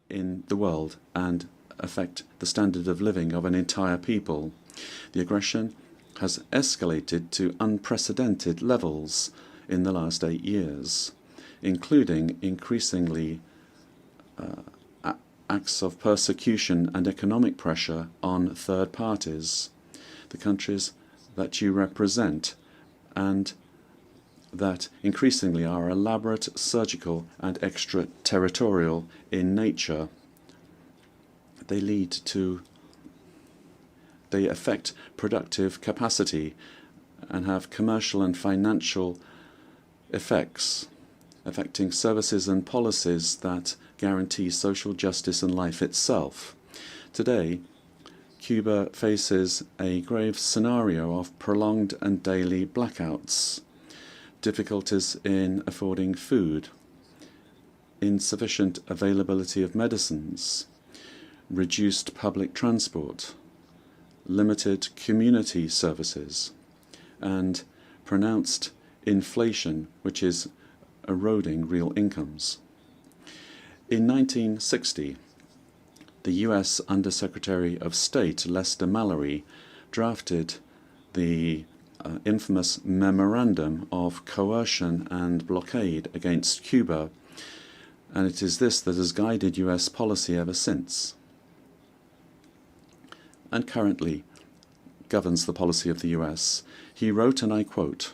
in the world and affect the standard of living of an entire people. The aggression has escalated to unprecedented levels in the last 8 years, including increasingly acts of persecution and economic pressure on third parties, the countries that you represent, and that increasingly are elaborate, surgical and extraterritorial in nature. They affect productive capacity and have commercial and financial effects, affecting services and policies that guarantee social justice and life itself. Today, Cuba faces a grave scenario of prolonged and daily blackouts, difficulties in affording food, insufficient availability of medicines, reduced public transport, limited community services, and pronounced inflation, which is eroding real incomes. In 1960, the US Undersecretary of State Lester Mallory drafted the infamous Memorandum of Coercion and Blockade against Cuba, and it is this that has guided US policy ever since, and currently governs the policy of the US. He wrote, and I quote,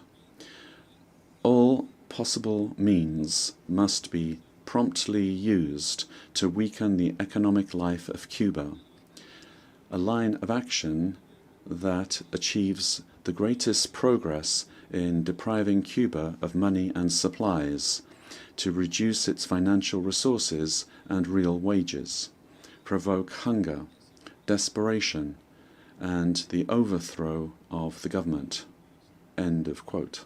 "All possible means must be promptly used to weaken the economic life of Cuba, a line of action that achieves the greatest progress in depriving Cuba of money and supplies, to reduce its financial resources and real wages, provoke hunger, desperation, and the overthrow of the government." End of quote.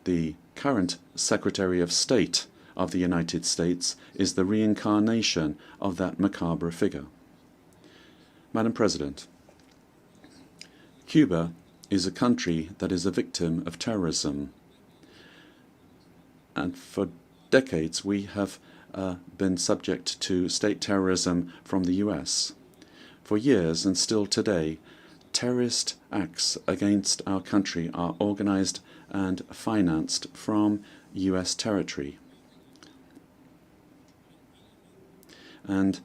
The current Secretary of State of the United States is the reincarnation of that macabre figure. Madam President, Cuba is a country that is a victim of terrorism, and for decades we have been subject to state terrorism from the US. For years, and still today, terrorist acts against our country are organized and financed from US territory. And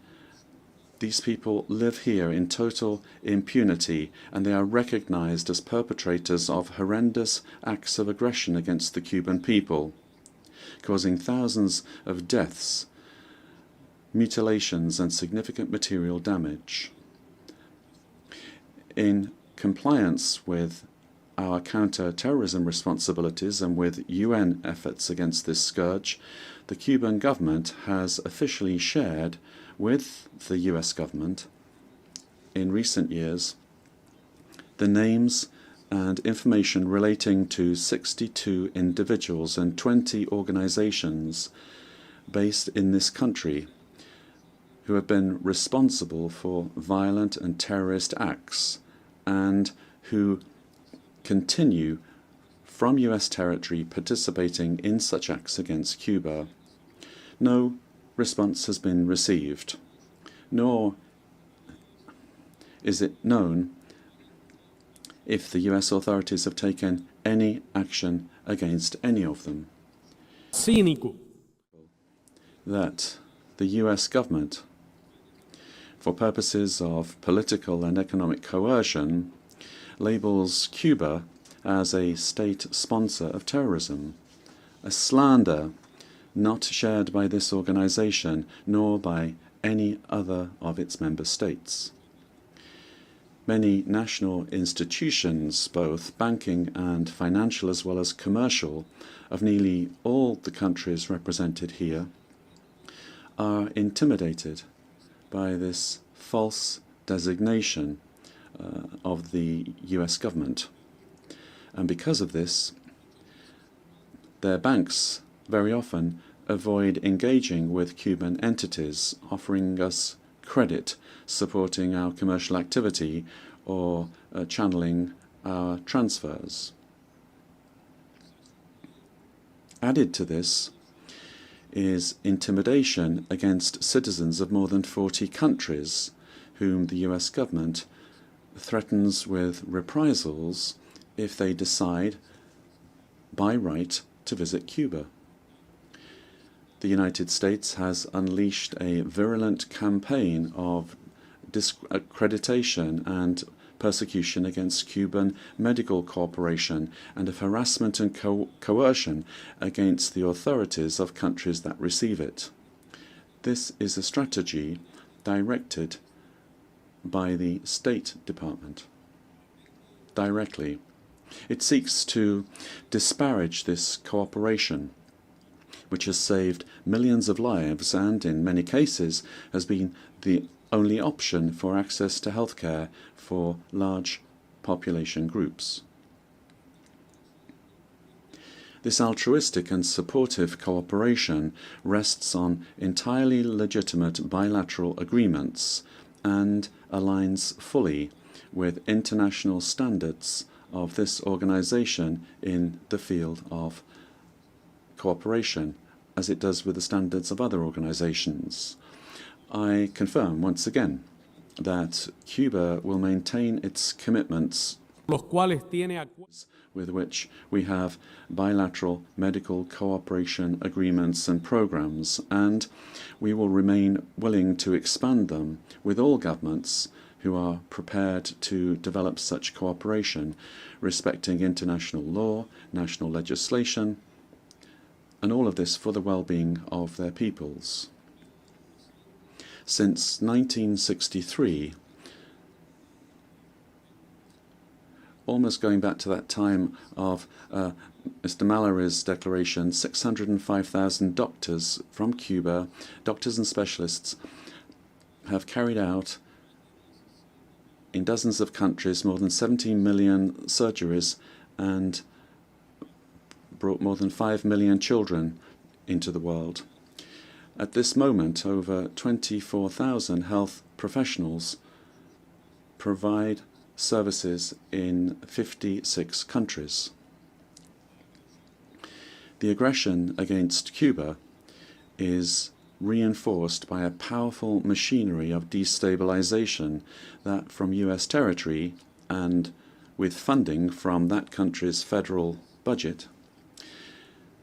these people live here in total impunity, and they are recognized as perpetrators of horrendous acts of aggression against the Cuban people, causing thousands of deaths, mutilations, and significant material damage. In compliance with our counter-terrorism responsibilities and with UN efforts against this scourge, the Cuban government has officially shared with the US government in recent years the names and information relating to 62 individuals and 20 organizations based in this country who have been responsible for violent and terrorist acts and who continue from US territory participating in such acts against Cuba. No response has been received, nor is it known if the US authorities have taken any action against any of them. Cínico. That the US government, for purposes of political and economic coercion, labels Cuba as a state sponsor of terrorism, a slander not shared by this organization nor by any other of its member states. Many national institutions, both banking and financial as well as commercial, of nearly all the countries represented here, are intimidated by this false designation of the US government. And because of this, their banks very often avoid engaging with Cuban entities, offering us credit, supporting our commercial activity, or channeling our transfers. Added to this is intimidation against citizens of more than 40 countries, whom the US government threatens with reprisals if they decide by right to visit Cuba. The United States has unleashed a virulent campaign of discreditation and persecution against Cuban Medical Corporation and of harassment and coercion against the authorities of countries that receive it. This is a strategy directed by the State Department directly. It seeks to disparage this cooperation, which has saved millions of lives and, in many cases, has been the only option for access to healthcare for large population groups. This altruistic and supportive cooperation rests on entirely legitimate bilateral agreements and aligns fully with international standards of this organization in the field of cooperation, as it does with the standards of other organizations. I confirm once again that Cuba will maintain its commitments los cuales tiene acuerdos with which we have bilateral medical cooperation agreements and programs, and we will remain willing to expand them with all governments who are prepared to develop such cooperation, respecting international law, national legislation, and all of this for the well-being of their peoples. Since 1963, almost going back to that time of Mr. Mallory's declaration, 605,000 doctors from Cuba, doctors and specialists, have carried out in dozens of countries more than 17 million surgeries and brought more than 5 million children into the world. At this moment, over 24,000 health professionals provide services in 56 countries. The aggression against Cuba is reinforced by a powerful machinery of destabilization that, from US territory and with funding from that country's federal budget,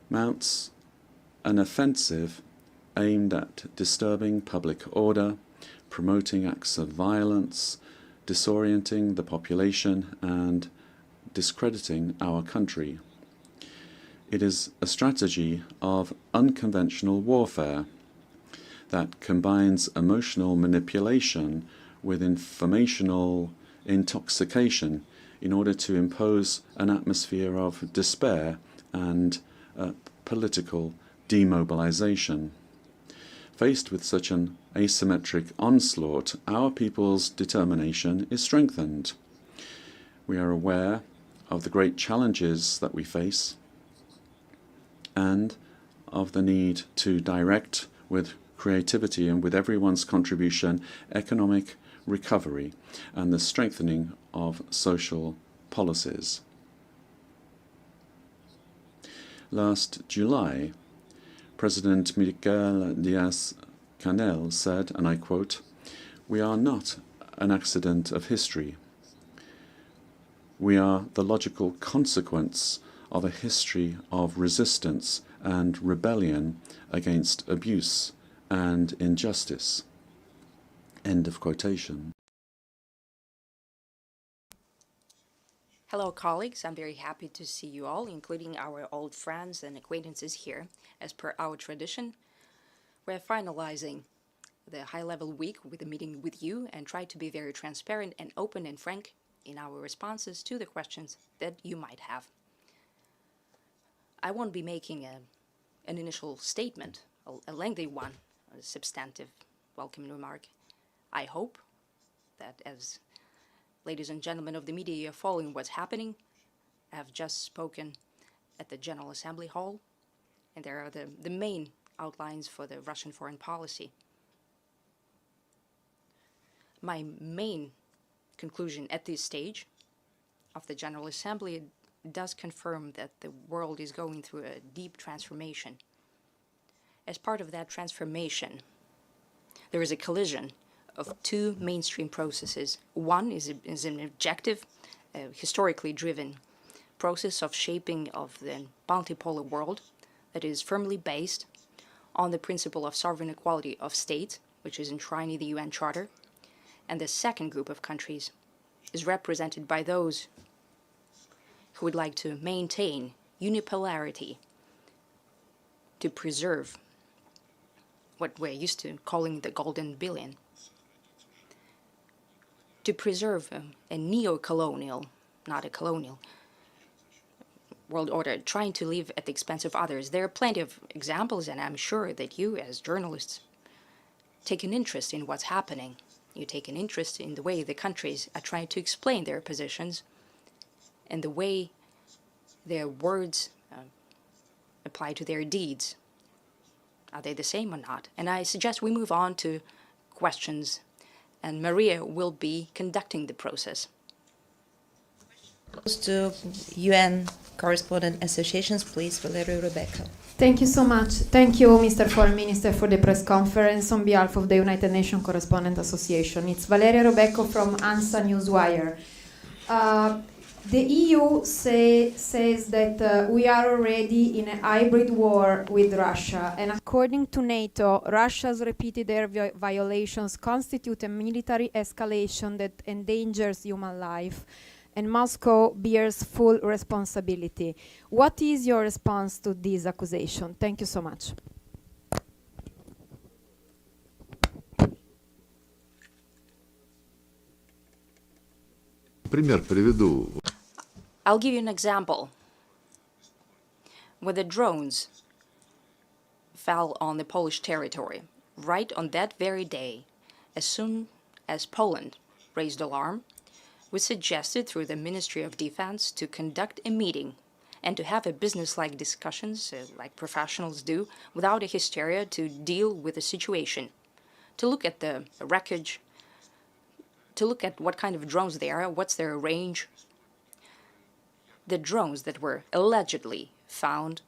mounts an offensive aimed at disturbing public order, promoting acts of violence, disorienting the population, and discrediting our country. It is a strategy of unconventional warfare that combines emotional manipulation with informational intoxication in order to impose an atmosphere of despair and political demobilization. Faced with such an asymmetric onslaught, our people's determination is strengthened. We are aware of the great challenges that we face and of the need to direct with creativity and with everyone's contribution economic recovery and the strengthening of social policies. Last July, President Miguel Díaz-Canel said, and I quote, "We are not an accident of history. We are the logical consequence of a history of resistance and rebellion against abuse and injustice." End of quotation. Hello, colleagues. I'm very happy to see you all, including our old friends and acquaintances here. As per our tradition, we're finalizing the high-level week with a meeting with you and try to be very transparent and open and frank in our responses to the questions that you might have. I won't be making an initial statement, a lengthy one, a substantive welcome remark. I hope that as ladies and gentlemen of the media, you're following what's happening. I have just spoken at the General Assembly Hall, and there are the main outlines for the Russian foreign policy. My main conclusion at this stage of the General Assembly does confirm that the world is going through a deep transformation. As part of that transformation, there is a collision of two mainstream processes. One is an objective, historically driven process of shaping of the multipolar world that is firmly based on the principle of sovereign equality of states, which is enshrined in the UN Charter. And the second group of countries is represented by those who would like to maintain unipolarity to preserve what we're used to calling the golden billion, to preserve a neo-colonial, not a colonial, world order, trying to live at the expense of others. There are plenty of examples, and I'm sure that you, as journalists, take an interest in what's happening You take an interest in the way the countries are trying to explain their positions and the way their words apply to their deeds. Are they the same or not? And I suggest we move on to questions, and Maria will be conducting the process. To UN Correspondent Associations, please, Valerio Rebecca. Thank you so much. Thank you, Mr. Foreign Minister, for the press conference on behalf of the United Nations Correspondent Association. It's Valeria Rebecca from ANSA Newswire. The EU says that we are already in a hybrid war with Russia, and according to NATO, Russia's repeated air violations constitute a military escalation that endangers human life, and Moscow bears full responsibility. What is your response to this accusation? Thank you so much. I'll give you an example. When the drones fell on the Polish territory, right on that very day, as soon as Poland raised alarm, we suggested through the Ministry of Defense to conduct a meeting and to have a business-like discussions, like professionals do, without a hysteria, to deal with the situation, to look at the wreckage, to look at what kind of drones they are, what's their range. The drones that were allegedly found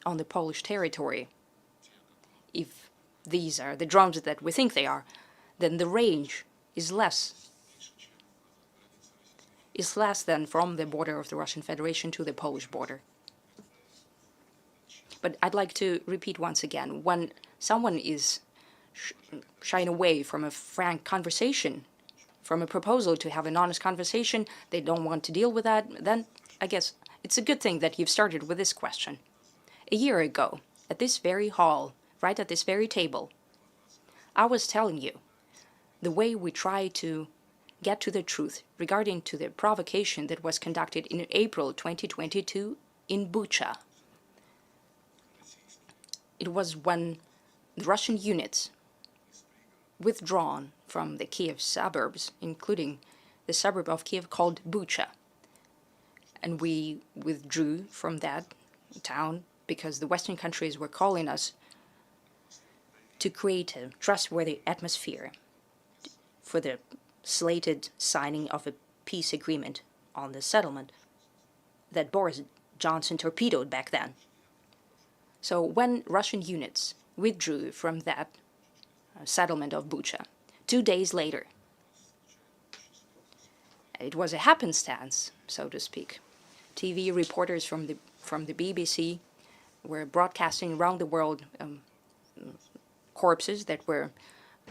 on the Polish territory, if these are the drones that we think they are, then the range is less than from the border of the Russian Federation to the Polish border. But I'd like to repeat once again, when someone is shying away from a frank conversation, from a proposal to have an honest conversation, they don't want to deal with that, then I guess it's a good thing that you've started with this question. A year ago, at this very hall, right at this very table, I was telling you the way we try to get to the truth regarding to the provocation that was conducted in April 2022 in Bucha. It was when the Russian units withdrawn from the Kiev suburbs, including the suburb of Kiev called Bucha. And we withdrew from that town because the Western countries were calling us to create a trustworthy atmosphere for the slated signing of a peace agreement on the settlement that Boris Johnson torpedoed back then. So when Russian units withdrew from that settlement of Bucha, 2 days later, it was a happenstance, so to speak. TV reporters from the BBC were broadcasting around the world corpses that were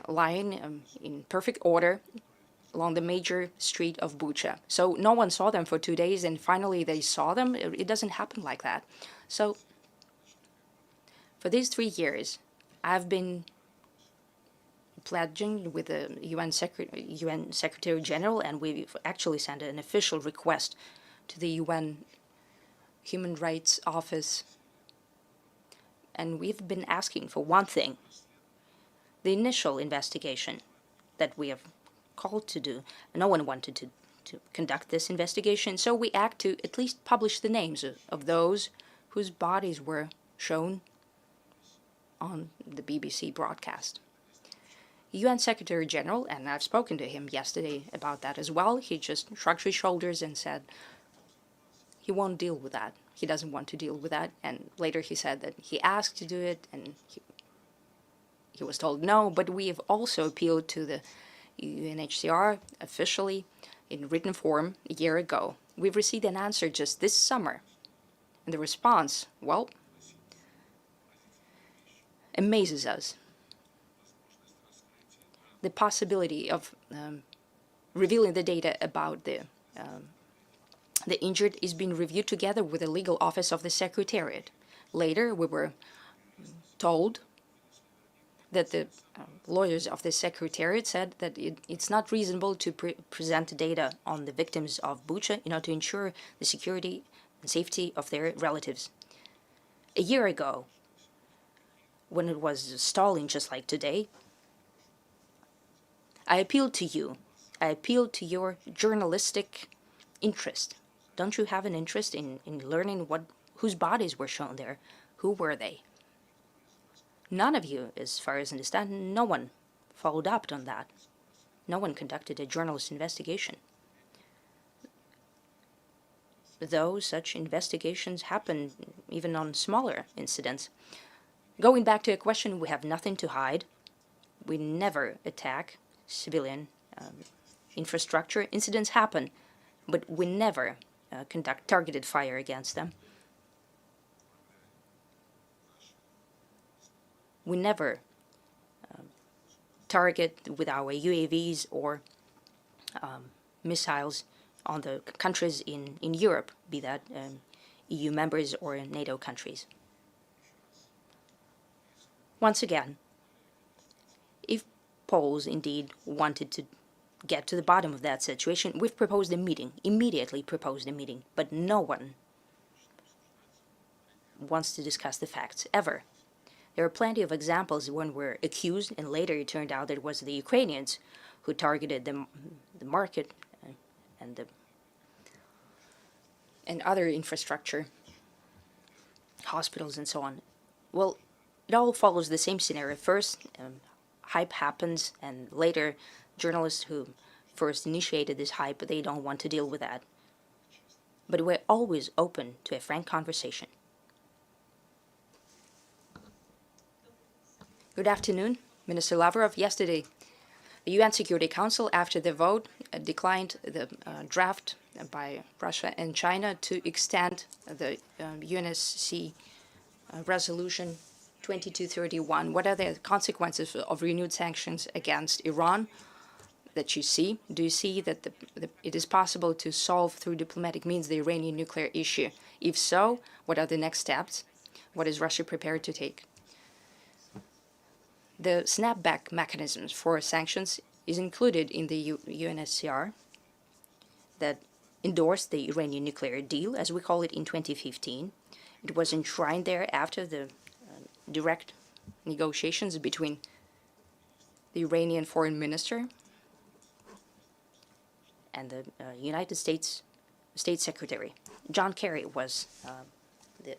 lying in perfect order along the major street of Bucha. So no one saw them for 2 days, and finally they saw them. It doesn't happen like that. So for these 3 years, I've been pledging with the UN Secretary General, and we've actually sent an official request to the UN Human Rights Office. And we've been asking for one thing: the initial investigation that we have called to do. No one wanted to conduct this investigation, so we act to at least publish the names of those whose bodies were shown on the BBC broadcast. UN Secretary General, and I've spoken to him yesterday about that as well, he just shrugged his shoulders and said he won't deal with that. He doesn't want to deal with that. And later he said that he asked to do it and he was told no. But we have also appealed to the UNHCR officially in written form a year ago. We've received an answer just this summer. And the response, well, amazes us. The possibility of revealing the data about the injured is being reviewed together with the legal office of the Secretariat. Later, we were told that the lawyers of the Secretariat said that it's not reasonable to present data on the victims of Bucha, to ensure the security and safety of their relatives. A year ago, when it was stalling just like today, I appeal to you. I appeal to your journalistic interest. Don't you have an interest in learning whose bodies were shown there? Who were they? None of you, as far as I understand, no one followed up on that. No one conducted a journalist investigation. Though such investigations happen even on smaller incidents. Going back to a question, we have nothing to hide. We never attack civilian infrastructure. Incidents happen, but we never conduct targeted fire against them. We never target with our UAVs or missiles on the countries in Europe, be that EU members or NATO countries. Once again, if Poles indeed wanted to get to the bottom of that situation, we've proposed a meeting, immediately proposed a meeting, but no one wants to discuss the facts, ever. There are plenty of examples when we're accused, and later it turned out that it was the Ukrainians who targeted the market and other infrastructure, hospitals and so on. Well, it all follows the same scenario. First, hype happens, and later, journalists who first initiated this hype, they don't want to deal with that. But we're always open to a frank conversation. Good afternoon, Minister Lavrov. Yesterday, the UN Security Council, after the vote, declined the draft by Russia and China to extend the UNSC resolution 2231. What are the consequences of renewed sanctions against Iran that you see? Do you see that it is possible to solve through diplomatic means the Iranian nuclear issue? If so, what are the next steps? What is Russia prepared to take? The snapback mechanisms for sanctions is included in the UNSCR that endorsed the Iranian nuclear deal, as we call it, in 2015. It was enshrined there after the direct negotiations between the Iranian foreign minister and the United States State Secretary. John Kerry was the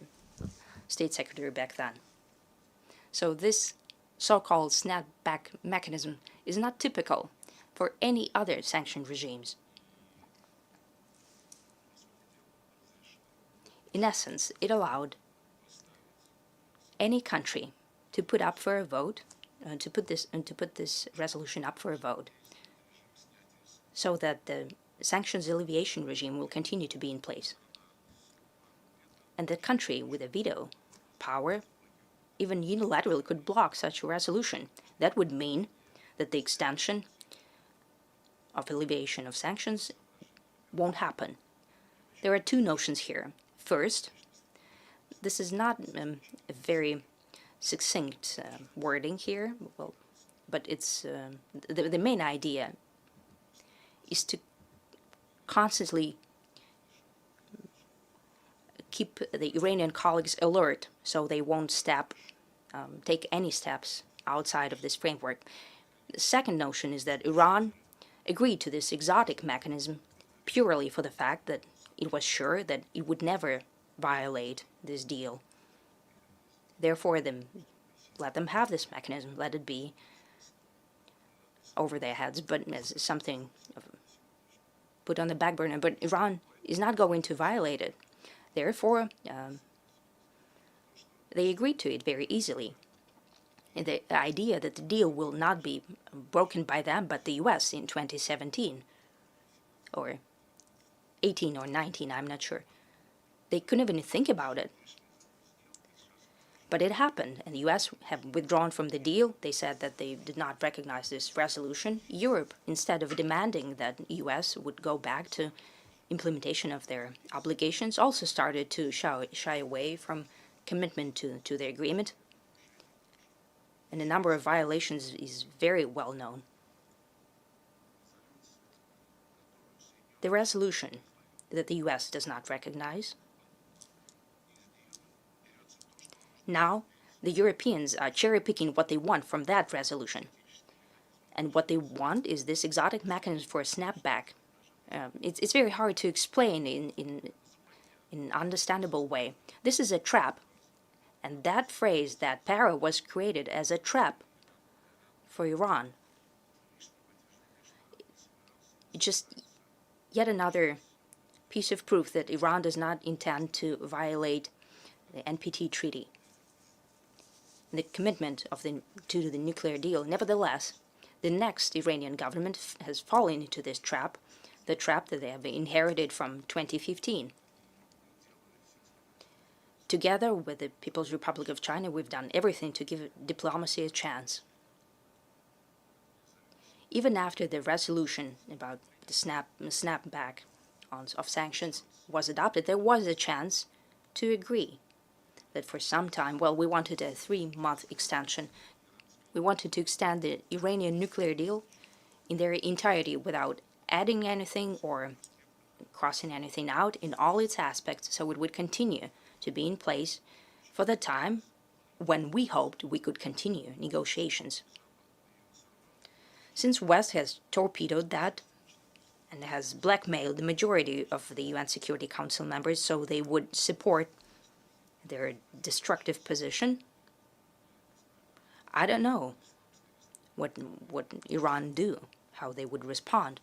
State Secretary back then. So this so-called snapback mechanism is not typical for any other sanctioned regimes. In essence, it allowed any country to put up for a vote, to put this resolution up for a vote, so that the sanctions alleviation regime will continue to be in place. And the country with a veto power even unilaterally could block such a resolution. That would mean that the extension of alleviation of sanctions won't happen. There are two notions here. First, this is not a very succinct wording here, but it's the main idea is to constantly keep the Iranian colleagues alert so they won't take any steps outside of this framework. The second notion is that Iran agreed to this exotic mechanism purely for the fact that it was sure that it would never violate this deal. Therefore, let them have this mechanism, let it be over their heads, but as something put on the back burner. But Iran is not going to violate it. Therefore, they agreed to it very easily. And the idea that the deal will not be broken by them, but the US in 2017, or 18 or 19, I'm not sure. They couldn't even think about it. But it happened, and the US have withdrawn from the deal. They said that they did not recognize this resolution. Europe, instead of demanding that US would go back to implementation of their obligations, also started to shy away from commitment to the agreement. And the number of violations is very well known. The resolution that the US does not recognize. Now, the Europeans are cherry-picking what they want from that resolution. And what they want is this exotic mechanism for a snapback. It's very hard to explain in an understandable way. This is a trap. And that phrase, that para, was created as a trap for Iran. It's just yet another piece of proof that Iran does not intend to violate the NPT treaty, the commitment to the nuclear deal. Nevertheless, the next Iranian government has fallen into this trap, the trap that they have inherited from 2015. Together with the People's Republic of China, we've done everything to give diplomacy a chance. Even after the resolution about the snapback of sanctions was adopted, there was a chance to agree that for some time, well, we wanted a 3-month extension. We wanted to extend the Iranian nuclear deal in their entirety without adding anything or crossing anything out in all its aspects, so it would continue to be in place for the time when we hoped we could continue negotiations. Since West has torpedoed that and has blackmailed the majority of the UN Security Council members so they would support their destructive position, I don't know what Iran do, how they would respond.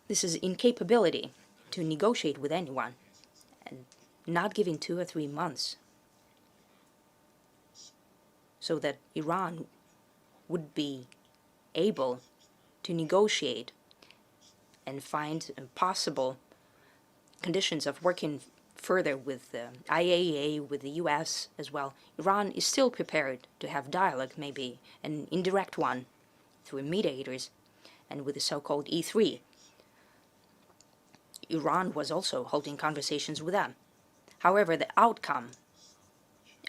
This is incapability to negotiate with anyone and not giving 2 or 3 months so that Iran would be able to negotiate and find possible conditions of working further with the IAEA, with the US as well. Iran is still prepared to have dialogue, maybe an indirect one, through mediators and with the so-called E3. Iran was also holding conversations with them. However, the outcome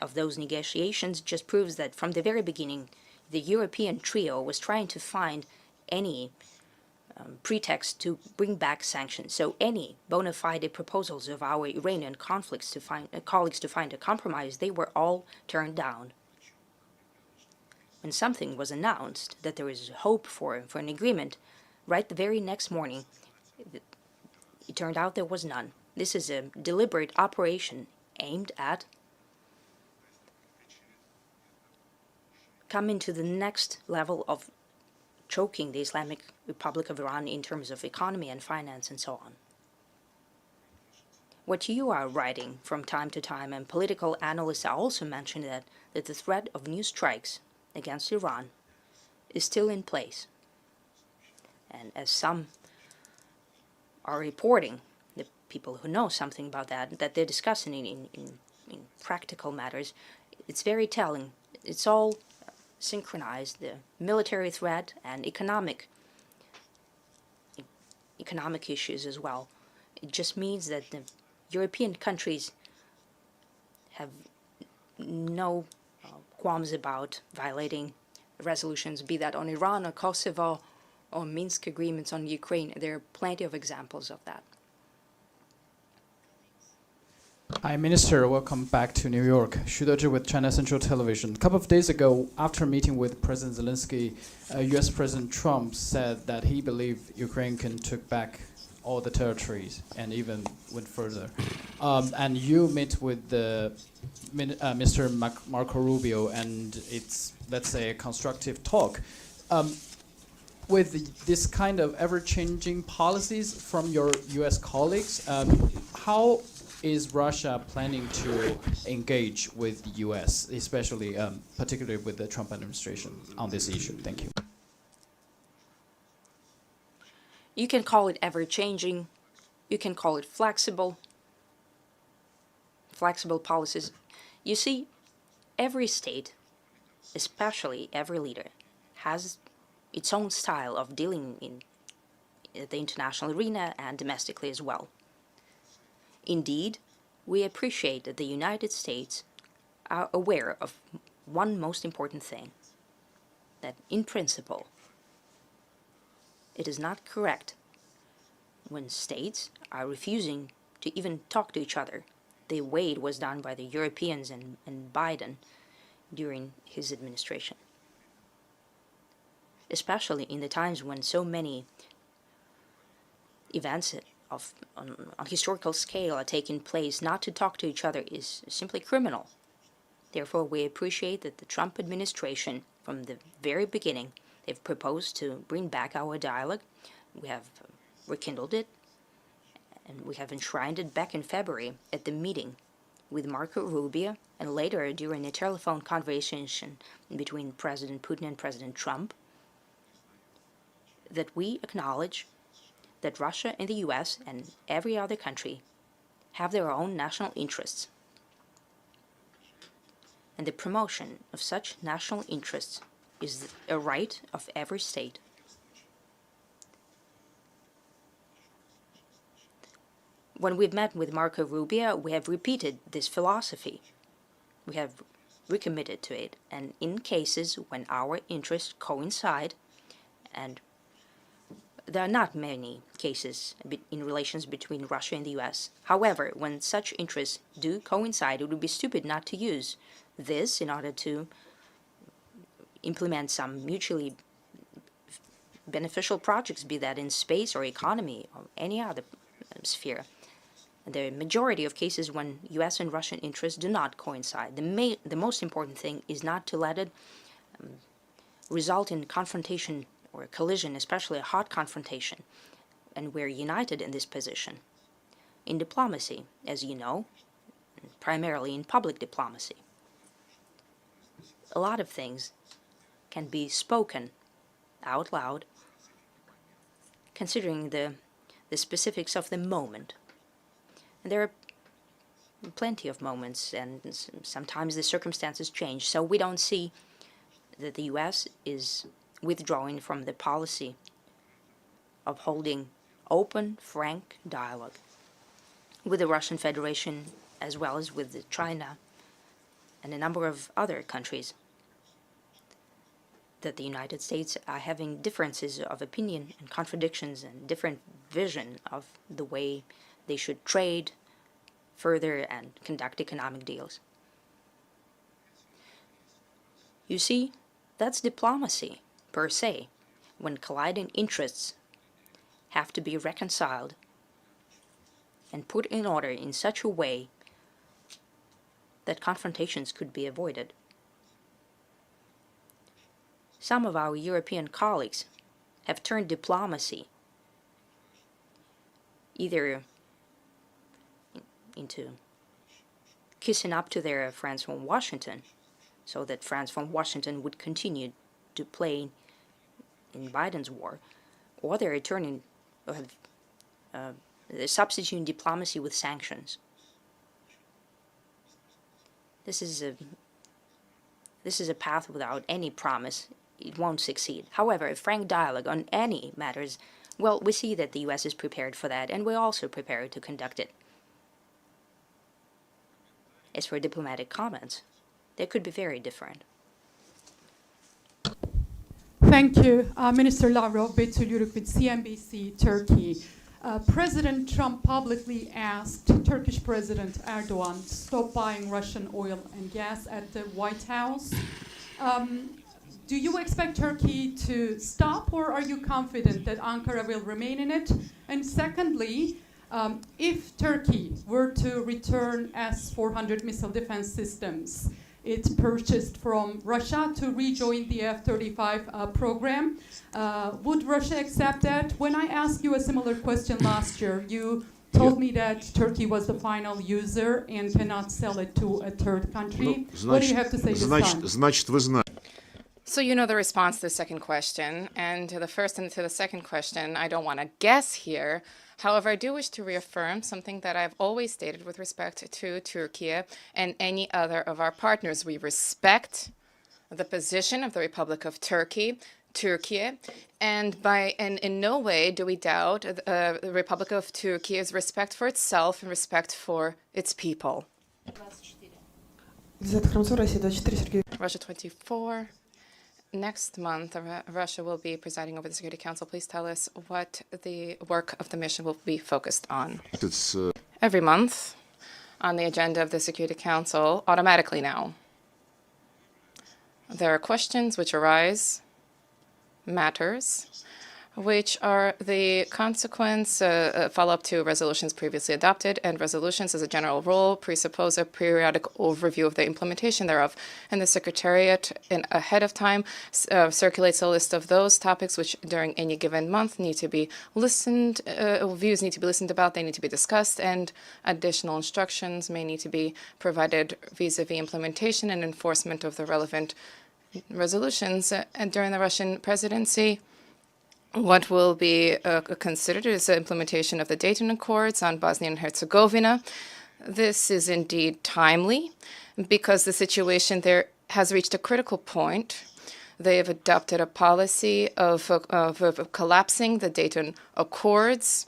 of those negotiations just proves that from the very beginning, the European trio was trying to find any pretext to bring back sanctions. So any bona fide proposals of our Iranian colleagues to find a compromise, they were all turned down. When something was announced that there was hope for an agreement, right the very next morning, it turned out there was none. This is a deliberate operation aimed at coming to the next level of choking the Islamic Republic of Iran in terms of economy and finance and so on. What you are writing from time to time, and political analysts are also mentioning that the threat of new strikes against Iran is still in place. And as some are reporting, the people who know something about that they're discussing in practical matters, it's very telling. It's all synchronized, the military threat and economic issues as well. It just means that the European countries have no qualms about violating resolutions, be that on Iran or Kosovo or Minsk agreements on Ukraine. There are plenty of examples of that. Hi, Minister. Welcome back to New York. Xu Dezhi with China Central Television. A couple of days ago, after meeting with President Zelensky, U.S. President Trump said that he believed Ukraine can take back all the territories and even went further. And you met with Mr. Marco Rubio, and it's, let's say, a constructive talk. With this kind of ever-changing policies from your U.S. colleagues, how is Russia planning to engage with the U.S., especially, particularly with the Trump administration on this issue? Thank you. You can call it ever-changing. You can call it flexible policies. You see, every state, especially every leader, has its own style of dealing in the international arena and domestically as well. Indeed, we appreciate that the United States are aware of one most important thing, that in principle, it is not correct when states are refusing to even talk to each other. The way it was done by the Europeans and Biden, during his administration, especially in the times when so many events on historical scale are taking place. Not to talk to each other is simply criminal. Therefore, we appreciate that the Trump administration, from the very beginning, they've proposed to bring back our dialogue. We have rekindled it, and we have enshrined it back in February at the meeting with Marco Rubio, and later during a telephone conversation between President Putin and President Trump, that we acknowledge that Russia and the US and every other country have their own national interests. And the promotion of such national interests is a right of every state. When we've met with Marco Rubio, we have repeated this philosophy. We have recommitted to it, and in cases when our interests coincide, and there are not many cases in relations between Russia and the US. However, when such interests do coincide, it would be stupid not to use this in order to implement some mutually beneficial projects, be that in space or economy or any other sphere. The majority of cases when US and Russian interests do not coincide, the most important thing is not to let it result in confrontation or a collision, especially a hot confrontation, and we're united in this position. In diplomacy, as you know, primarily in public diplomacy, a lot of things can be spoken out loud, considering the specifics of the moment. And there are plenty of moments, and sometimes the circumstances change, so we don't see that the US is withdrawing from the policy of holding open, frank dialogue with the Russian Federation, as well as with China and a number of other countries. That the United States are having differences of opinion and contradictions and different vision of the way they should trade further and conduct economic deals. You see, that's diplomacy per se, when colliding interests have to be reconciled and put in order in such a way that confrontations could be avoided. Some of our European colleagues have turned diplomacy either into kissing up to their friends from Washington, so that friends from Washington would continue to play in Biden's war, or they're turning, substituting diplomacy with sanctions. This is a path without any promise. It won't succeed. However, a frank dialogue on any matters, well, we see that the US is prepared for that, and we're also prepared to conduct it. As for diplomatic comments, they could be very different. Thank you. Minister Lavrov, Betül Yuruk with CNBC Turkey. President Trump publicly asked Turkish President Erdogan to stop buying Russian oil and gas at the White House. Do you expect Turkey to stop, or are you confident that Ankara will remain in it? And secondly, if Turkey were to return S-400 missile defense systems it purchased from Russia to rejoin the F-35 program, would Russia accept that? When I asked you a similar question last year, you told me that Turkey was the final user and cannot sell it to a third country. What do you have to say this time? So you know the response to the second question, and to the first and to the second question, I don't want to guess here. However, I do wish to reaffirm something that I've always stated with respect to Turkey and any other of our partners. We respect the position of the Republic of Turkey, and in no way do we doubt the Republic of Turkey's respect for itself and respect for its people. Russia 24. Next month, Russia will be presiding over the Security Council. Please tell us what the work of the mission will be focused on. Every month on the agenda of the Security Council, automatically now, There are questions which arise, matters, which are the consequence, follow-up to resolutions previously adopted, and resolutions as a general rule presuppose a periodic overview of the implementation thereof. And the Secretariat, ahead of time, circulates a list of those topics which during any given month need to be listened, views need to be listened about, they need to be discussed, and additional instructions may need to be provided vis-a-vis implementation and enforcement of the relevant resolutions. And during the Russian presidency, what will be considered is the implementation of the Dayton Accords on Bosnia and Herzegovina. This is indeed timely because the situation there has reached a critical point. They have adopted a policy of collapsing the Dayton Accords,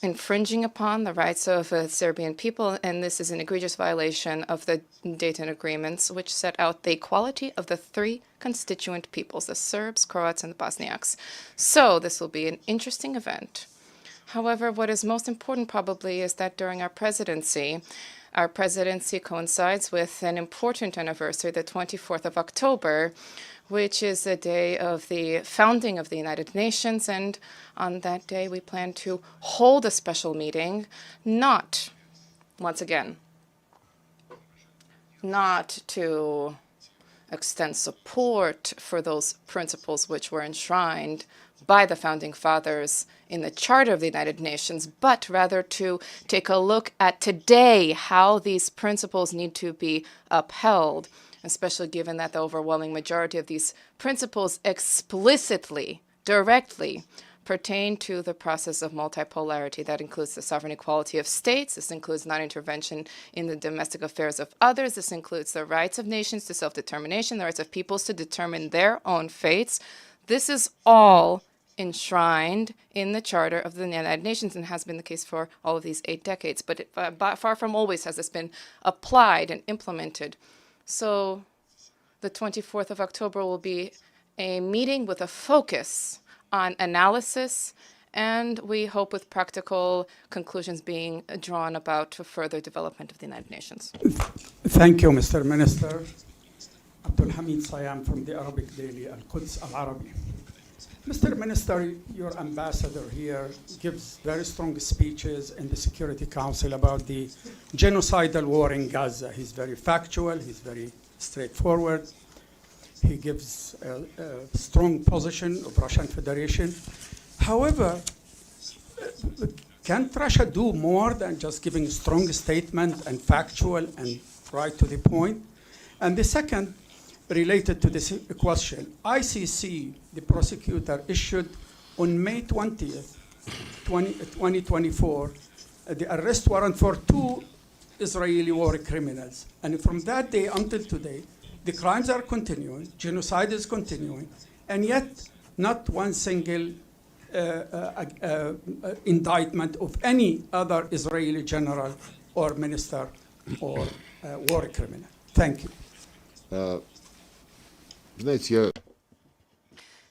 infringing upon the rights of the Serbian people, and this is an egregious violation of the Dayton agreements, which set out the equality of the three constituent peoples, the Serbs, Croats, and the Bosniaks. So this will be an interesting event. However, what is most important probably is that during our presidency coincides with an important anniversary, the 24th of October, which is the day of the founding of the United Nations. And on that day, we plan to hold a special meeting, not, once again, not to extend support for those principles which were enshrined by the Founding Fathers in the Charter of the United Nations, but rather to take a look at today how these principles need to be upheld, especially given that the overwhelming majority of these principles explicitly, directly, pertain to the process of multipolarity. That includes the sovereign equality of states. This includes non-intervention in the domestic affairs of others. This includes the rights of nations to self-determination, the rights of peoples to determine their own fates. This is all enshrined in the Charter of the United Nations and has been the case for all of these 8 decades. But far from always has this been applied and implemented. So the 24th of October will be a meeting with a focus on analysis, and we hope with practical conclusions being drawn about further development of the United Nations. Thank you, Mr. Minister. Abdul Hamid Sayam from the Arabic daily Al-Quds Al-Arabi. Mr. Minister, your ambassador here gives very strong speeches in the Security Council about the genocidal war in Gaza. He's very factual, he's very straightforward. He gives a strong position of Russian Federation. However, can't Russia do more than just giving a strong statement and factual and right to the point? And the second, related to this question, ICC, the prosecutor, issued on May 20th, 2024, the arrest warrant for 2 Israeli war criminals. And from that day until today, the crimes are continuing, genocide is continuing, and yet not one single indictment of any other Israeli general or minister or war criminal. Thank you.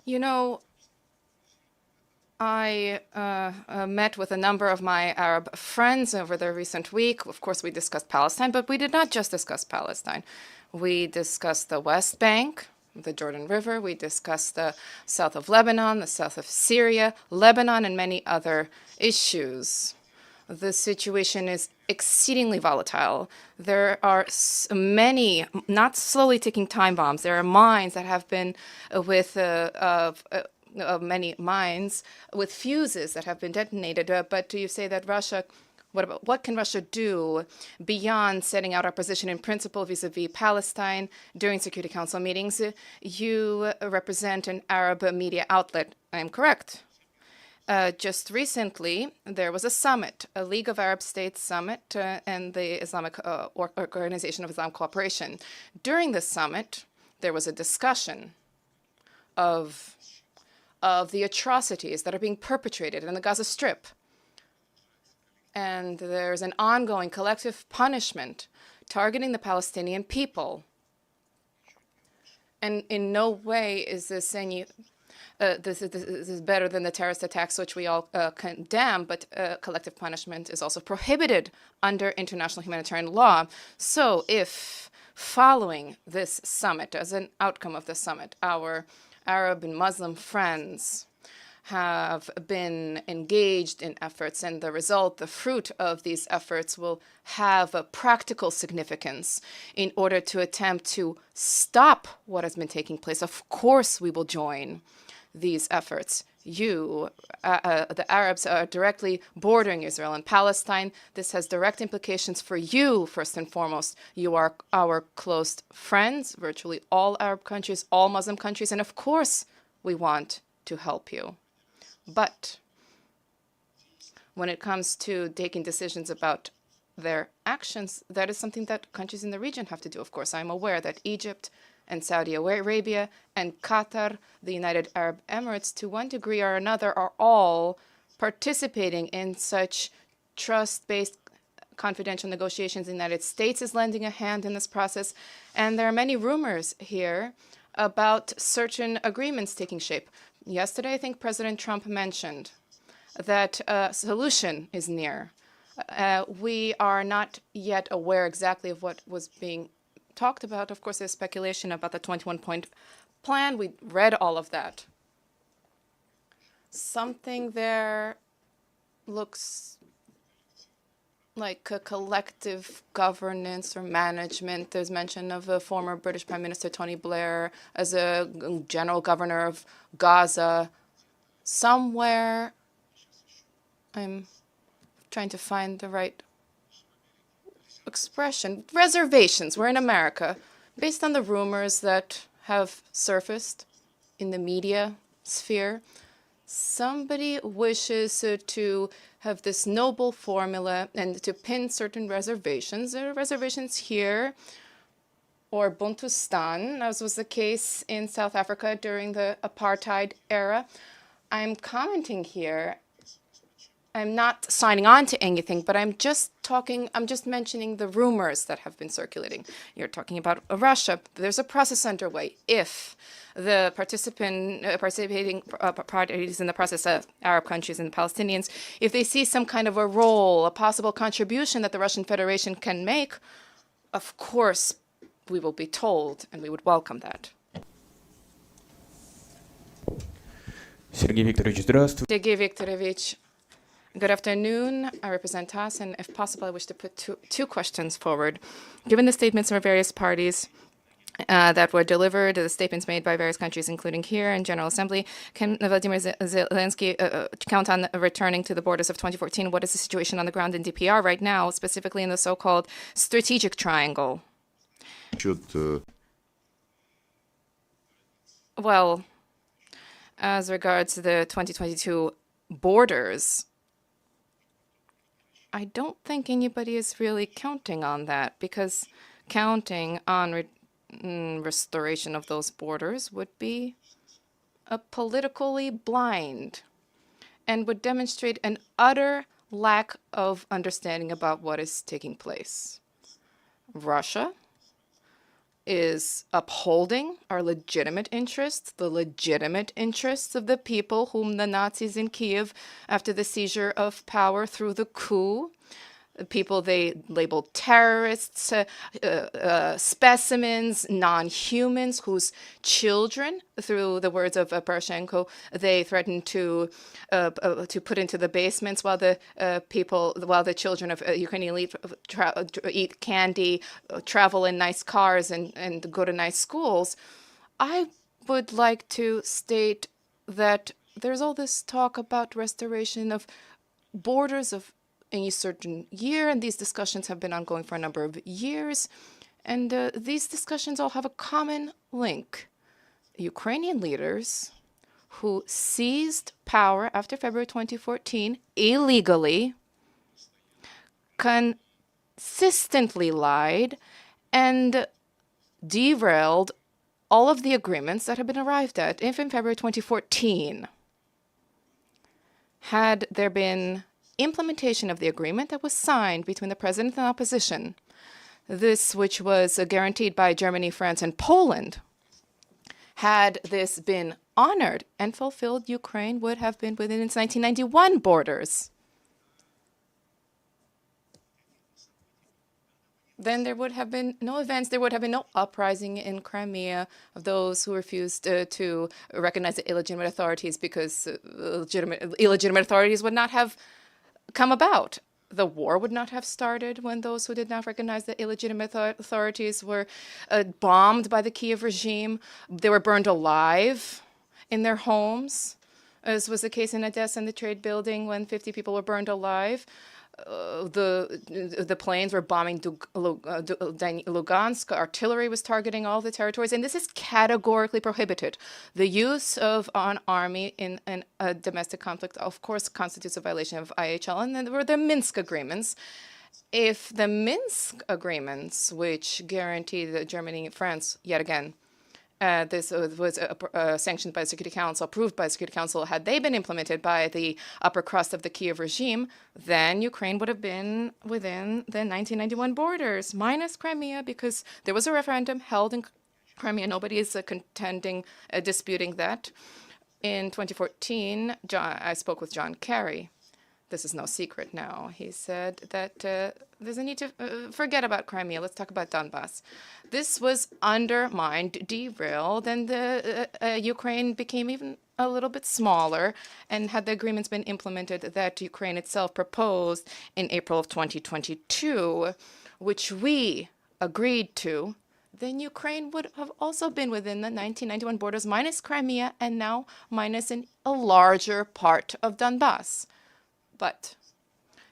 You know, I met with a number of my Arab friends over the recent week. Of course, we discussed Palestine, but we did not just discuss Palestine. We discussed the West Bank, the Jordan River. We discussed the south of Lebanon, the south of Syria, Lebanon, and many other issues. The situation is exceedingly volatile. There are many, not slowly ticking time bombs. There are mines that have been with many mines with fuses that have been detonated. But do you say that Russia? What can Russia do beyond setting out our position in principle vis-a-vis Palestine during Security Council meetings? You represent an Arab media outlet. I am correct. Just recently, there was a summit, a League of Arab States summit, and the Islamic Organization of Islamic Cooperation. During this summit, there was a discussion of the atrocities that are being perpetrated in the Gaza Strip. And there's an ongoing collective punishment targeting the Palestinian people. And in no way is this any this is better than the terrorist attacks, which we all condemn, but collective punishment is also prohibited under international humanitarian law. So if Following this summit, as an outcome of the summit, our Arab and Muslim friends have been engaged in efforts, and the result, the fruit of these efforts, will have a practical significance in order to attempt to stop what has been taking place. Of course, we will join these efforts. The Arabs are directly bordering Israel and Palestine. This has direct implications for you, first and foremost. You are our close friends, virtually all Arab countries, all Muslim countries, and of course, we want to help you. But when it comes to taking decisions about their actions, that is something that countries in the region have to do. Of course, I'm aware that Egypt and Saudi Arabia and Qatar, the United Arab Emirates, to one degree or another, are all participating in such trust-based confidential negotiations. The United States is lending a hand in this process. And there are many rumors here about certain agreements taking shape. Yesterday, I think President Trump mentioned that a solution is near. We are not yet aware exactly of what was being talked about. Of course, there's speculation about the 21-point plan. We read all of that. Something there looks like a collective governance or management. There's mention of a former British Prime Minister, Tony Blair, as a general governor of Gaza. Somewhere, I'm trying to find the right expression. Reservations. We're in America. Based on the rumors that have surfaced in the media sphere, somebody wishes to have this noble formula and to pin certain reservations. There are reservations here, or Bantustan, as was the case in South Africa during the apartheid era. I'm commenting here. I'm not signing on to anything, but I'm just mentioning the rumors that have been circulating. You're talking about Russia. There's a process underway. If the participating parties in the process, Arab countries and Palestinians, if they see some kind of a role, a possible contribution that the Russian Federation can make, of course, we will be told, and we would welcome that. Sergei Viktorovich, good afternoon. I represent TASS, and if possible, I wish to put two questions forward. Given the statements from various parties that were delivered, the statements made by various countries, including here in General Assembly, can Vladimir Zelensky count on returning to the borders of 2014? What is the situation on the ground in DPR right now, specifically in the so-called strategic triangle? Well, as regards to the 2022 borders, I don't think anybody is really counting on that, because counting on restoration of those borders would be politically blind and would demonstrate an utter lack of understanding about what is taking place. Russia is upholding our legitimate interests, the legitimate interests of the people whom the Nazis in Kiev, after the seizure of power through the coup, people they labeled terrorists, specimens, non-humans, whose children, through the words of Poroshenko, they threatened to put into the basements while the children of Ukrainian elite eat candy, travel in nice cars, and go to nice schools. I would like to state that there's all this talk about restoration of borders of any certain year, and these discussions have been ongoing for a number of years, and these discussions all have a common link. Ukrainian leaders who seized power after February 2014 illegally consistently lied and derailed all of the agreements that had been arrived at in February 2014. Had there been implementation of the agreement that was signed between the president and opposition, this which was guaranteed by Germany, France, and Poland, had this been honored and fulfilled, Ukraine would have been within its 1991 borders. then there would have been no events, there would have been no uprising in Crimea of those who refused to recognize the illegitimate authorities, because illegitimate authorities would not have come about. The war would not have started when those who did not recognize the illegitimate authorities were bombed by the Kiev regime. They were burned alive in their homes, as was the case in Odessa in the trade building when 50 people were burned alive. The planes were bombing Lugansk. Artillery was targeting all the territories, and this is categorically prohibited. The use of an army in a domestic conflict, of course, constitutes a violation of IHL, and then there were the Minsk agreements. If the Minsk agreements, which guaranteed Germany and France, yet again, this was sanctioned by the Security Council, approved by the Security Council. Had they been implemented by the upper crust of the Kiev regime, then Ukraine would have been within the 1991 borders, minus Crimea, because there was a referendum held in Crimea. Nobody is disputing that. In 2014, I spoke with John Kerry. This is no secret now. He said that there's a need to forget about Crimea. Let's talk about Donbass. This was undermined, derailed, and Ukraine became even a little bit smaller. And had the agreements been implemented that Ukraine itself proposed in April of 2022, which we agreed to, then Ukraine would have also been within the 1991 borders, minus Crimea, and now minus a larger part of Donbass. But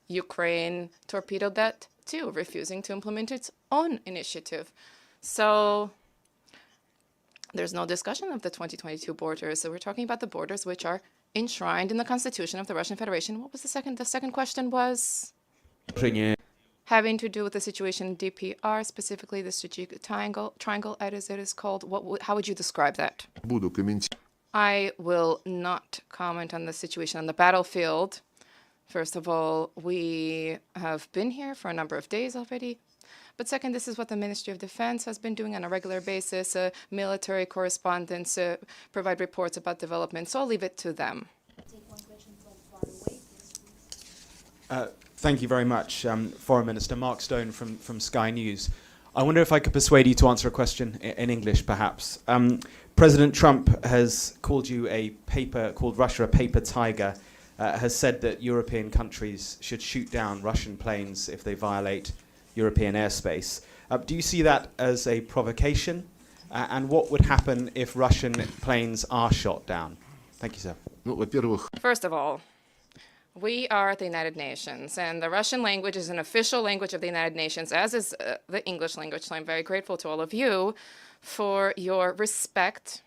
Ukraine torpedoed that too, refusing to implement its own initiative. So there's no discussion of the 2022 borders. So we're talking about the borders which are enshrined in the Constitution of the Russian Federation. What was the second? The second question was having to do with the situation in DPR, specifically the strategic triangle, as it is called. How would you describe that? I will not comment on the situation on the battlefield. First of all, we have been here for a number of days already. But second, this is what the Ministry of Defense has been doing on a regular basis. Military correspondents provide reports about developments, so I'll leave it to them. Thank you very much, Foreign Minister. Mark Stone from Sky News. I wonder if I could persuade you to answer a question in English, perhaps. President Trump has called Russia a paper tiger. Has said that European countries should shoot down Russian planes if they violate European airspace. Do you see that as a provocation? And what would happen if Russian planes are shot down? Thank you, sir. First of all, we are the United Nations, and the Russian language is an official language of the United Nations, as is the English language. So I'm very grateful to all of you for your respect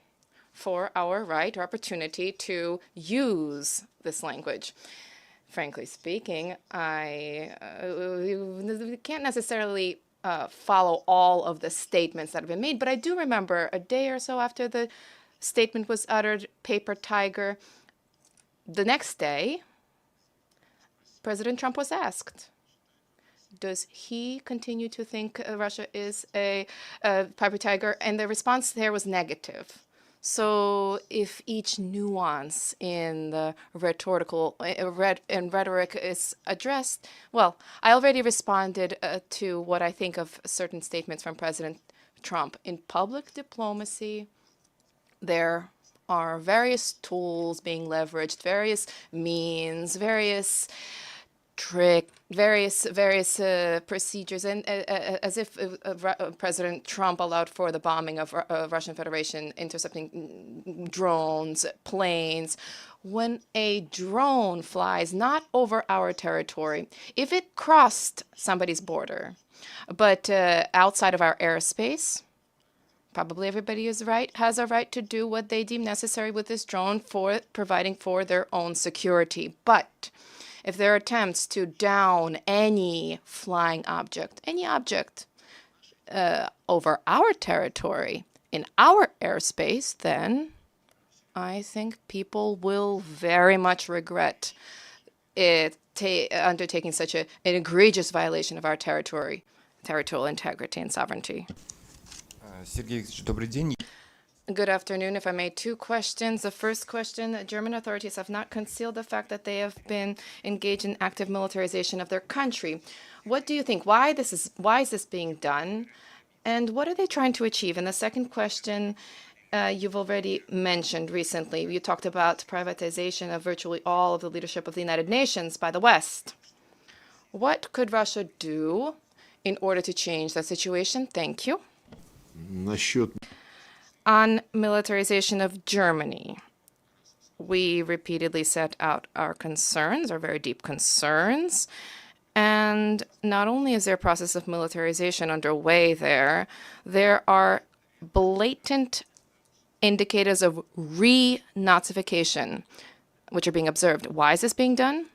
for our right or opportunity to use this language. Frankly speaking, I can't necessarily follow all of the statements that have been made, but I do remember a day or so after the statement was uttered, paper tiger, the next day, President Trump was asked, does he continue to think Russia is a paper tiger? And the response there was negative. So if each nuance in the rhetoric is addressed, well, I already responded to what I think of certain statements from President Trump. In public diplomacy, there are various tools being leveraged, various means, various various procedures, and as if President Trump allowed for the bombing of Russian Federation, intercepting drones, planes. When a drone flies not over our territory, if it crossed somebody's border, but outside of our airspace, probably everybody has a right to do what they deem necessary with this drone for providing for their own security. But if there are attempts to down any flying object, over our territory, in our airspace, then I think people will very much regret undertaking such an egregious violation of our territorial integrity and sovereignty. Good afternoon. If I may, two questions. The first question, German authorities have not concealed the fact that they have been engaged in active militarization of their country. What do you think? Why is this being done? And what are they trying to achieve? And the second question, you've already mentioned recently. You talked about privatization of virtually all of the leadership of the United Nations by the West. What could Russia do in order to change that situation? Thank you. On militarization of Germany, we repeatedly set out our concerns, our very deep concerns. And not only is there a process of militarization underway there are blatant indicators of re-Nazification, which are being observed. Why is this being done?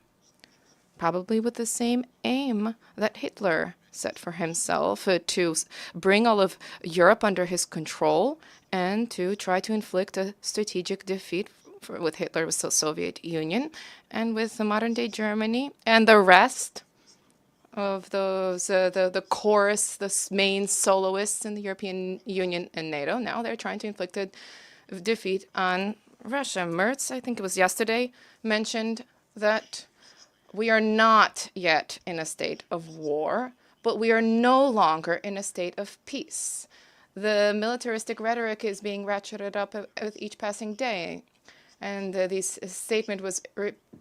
Probably with the same aim that Hitler set for himself, to bring all of Europe under his control and to try to inflict a strategic defeat with Hitler, with the Soviet Union, and with the modern-day Germany and the rest of those, the chorus, the main soloists in the European Union and NATO. Now they're trying to inflict a defeat on Russia. Merz, I think it was yesterday, mentioned that we are not yet in a state of war, but we are no longer in a state of peace. The militaristic rhetoric is being ratcheted up with each passing day. And this statement was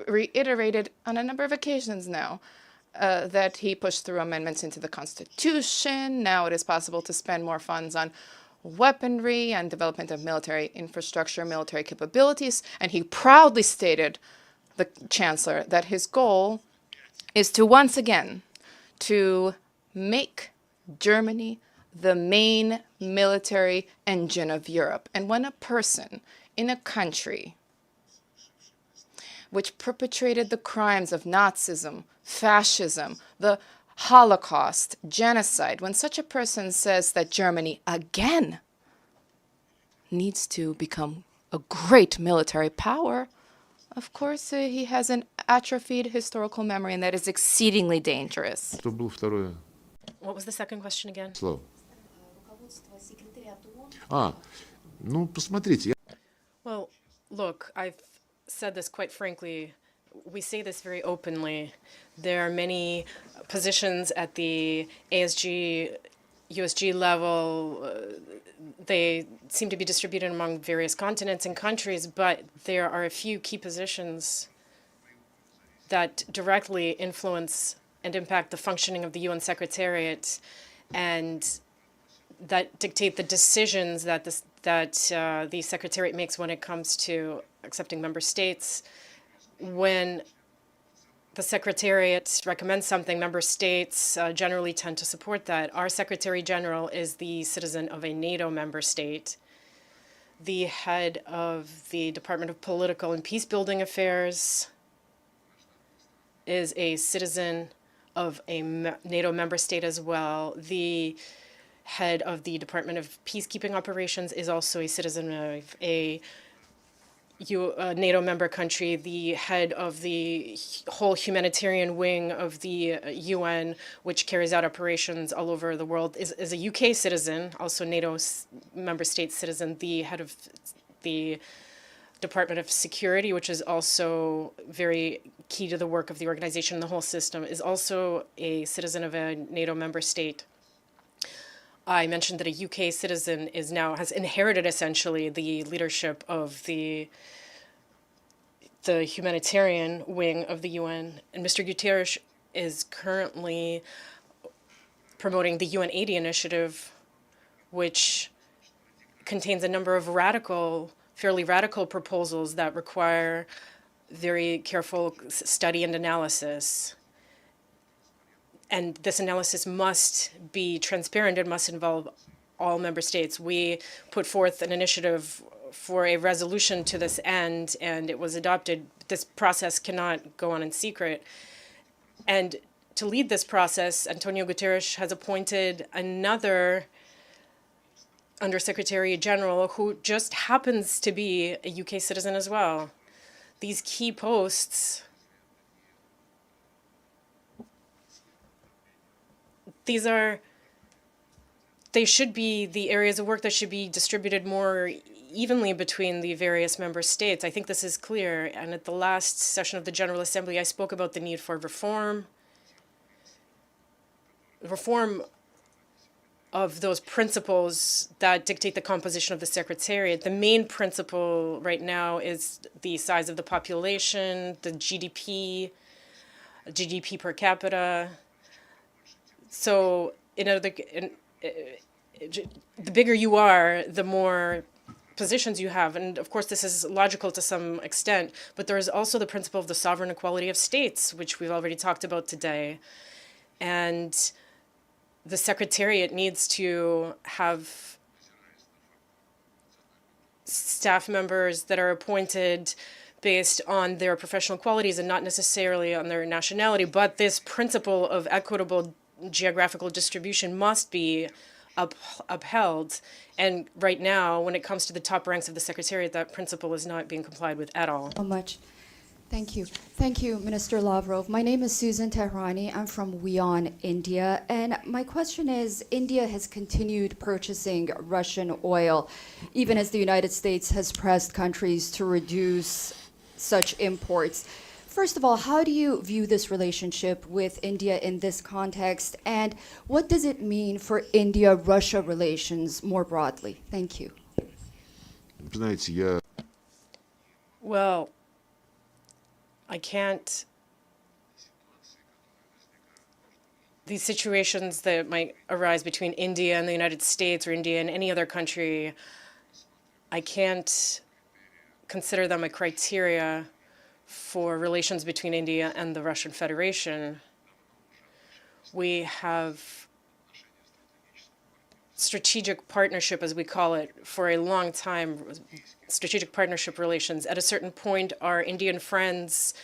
reiterated on a number of occasions now, that he pushed through amendments into the Constitution. Now it is possible to spend more funds on weaponry and development of military infrastructure, military capabilities. And he proudly stated, the Chancellor, that his goal is to once again to make Germany the main military engine of Europe. And when a person in a country which perpetrated the crimes of Nazism, fascism, the Holocaust, genocide, when such a person says that Germany again needs to become a great military power, of course, he has an atrophied historical memory, and that is exceedingly dangerous. What was the second question again? Слово. Well, look, I've said this quite frankly. We say this very openly. There are many positions at the ASG, USG level. They seem to be distributed among various continents and countries, but there are a few key positions that directly influence and impact the functioning of the UN Secretariat, and that dictate the decisions that the Secretariat makes when it comes to accepting member states. When the Secretariat recommends something, member states generally tend to support that. Our Secretary General is the citizen of a NATO member state. The head of the Department of Political and Peacebuilding Affairs is a citizen of a NATO member state as well. The head of the Department of Peacekeeping Operations is also a citizen of a NATO member country. The head of the whole humanitarian wing of the UN, which carries out operations all over the world, is a UK citizen, also NATO member state citizen. The head of the Department of Security, which is also very key to the work of the organization and the whole system, is also a citizen of a NATO member state. I mentioned that a UK citizen has inherited essentially the leadership of the humanitarian wing of the UN. And Mr. Guterres is currently promoting the UN 80 initiative, which contains a number of fairly radical proposals that require very careful study and analysis. And this analysis must be transparent. It must involve all member states. We put forth an initiative for a resolution to this end, and it was adopted. This process cannot go on in secret. And to lead this process, Antonio Guterres has appointed another Undersecretary General who just happens to be a UK citizen as well. These key posts, these are they should be the areas of work that should be distributed more evenly between the various member states. I think this is clear. And at the last session of the General Assembly, I spoke about the need for reform of those principles that dictate the composition of the Secretariat. The main principle right now is the size of the population, the GDP per capita. So the bigger you are, the more positions you have. And of course, this is logical to some extent, but there is also the principle of the sovereign equality of states, which we've already talked about today. And the Secretariat needs to have staff members that are appointed based on their professional qualities and not necessarily on their nationality. But this principle of equitable geographical distribution must be upheld. And right now, when it comes to the top ranks of the Secretariat, that principle is not being complied with at all. So much. Thank you. Thank you, Minister Lavrov. My name is Susan Tehrani. I'm from Wion, India. And my question is, India has continued purchasing Russian oil, even as the United States has pressed countries to reduce such imports. First of all, how do you view this relationship with India in this context? And what does it mean for India-Russia relations more broadly? Thank you. Well, I can't. These situations that might arise between India and the United States or India and any other country, I can't consider them a criteria for relations between India and the Russian Federation. We have strategic partnership, as we call it, for a long time, strategic partnership relations. At a certain point, our Indian friends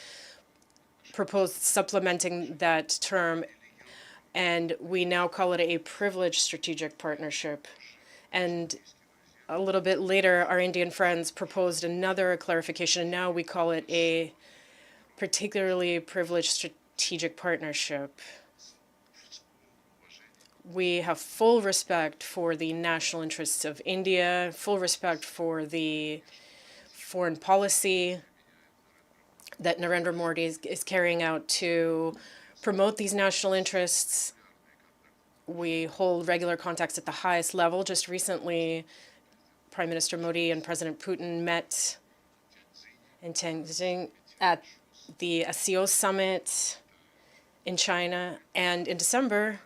proposed supplementing that term, and we now call it a privileged strategic partnership. And a little bit later, our Indian friends proposed another clarification, and now we call it a particularly privileged strategic partnership. We have full respect for the national interests of India, full respect for the foreign policy that Narendra Modi is carrying out to promote these national interests. We hold regular contacts at the highest level. Just recently, Prime Minister Modi and President Putin met in Tianjin at the SCO summit in China. And in December,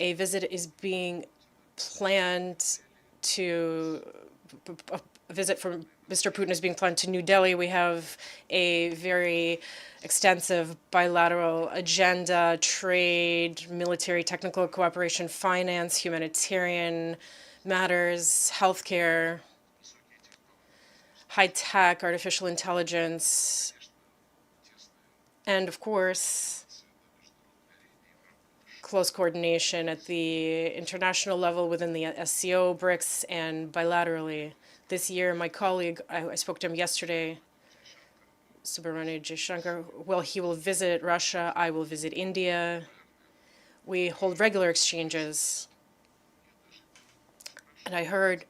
a visit is being planned to, a visit from Mr. Putin is being planned to New Delhi. We have a very extensive bilateral agenda: trade, military, technical cooperation, finance, humanitarian matters, healthcare, high-tech, artificial intelligence, and of course, close coordination at the international level within the SCO, BRICS, and bilaterally. This year, my colleague, I spoke to him yesterday, Subramanian Jaishankar, well, he will visit Russia, I will visit India. We hold regular exchanges. And I heard,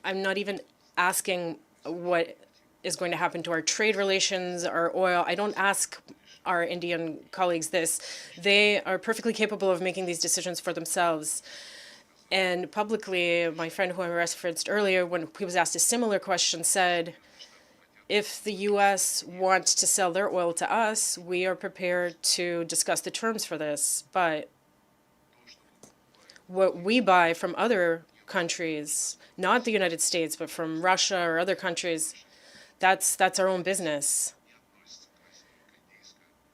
I'm not even asking what is going to happen to our trade relations, our oil. I don't ask our Indian colleagues this. They are perfectly capable of making these decisions for themselves. And publicly, my friend who I referenced earlier, when he was asked a similar question, said, if the U.S. wants to sell their oil to us, we are prepared to discuss the terms for this. But what we buy from other countries, not the United States, but from Russia or other countries, that's our own business.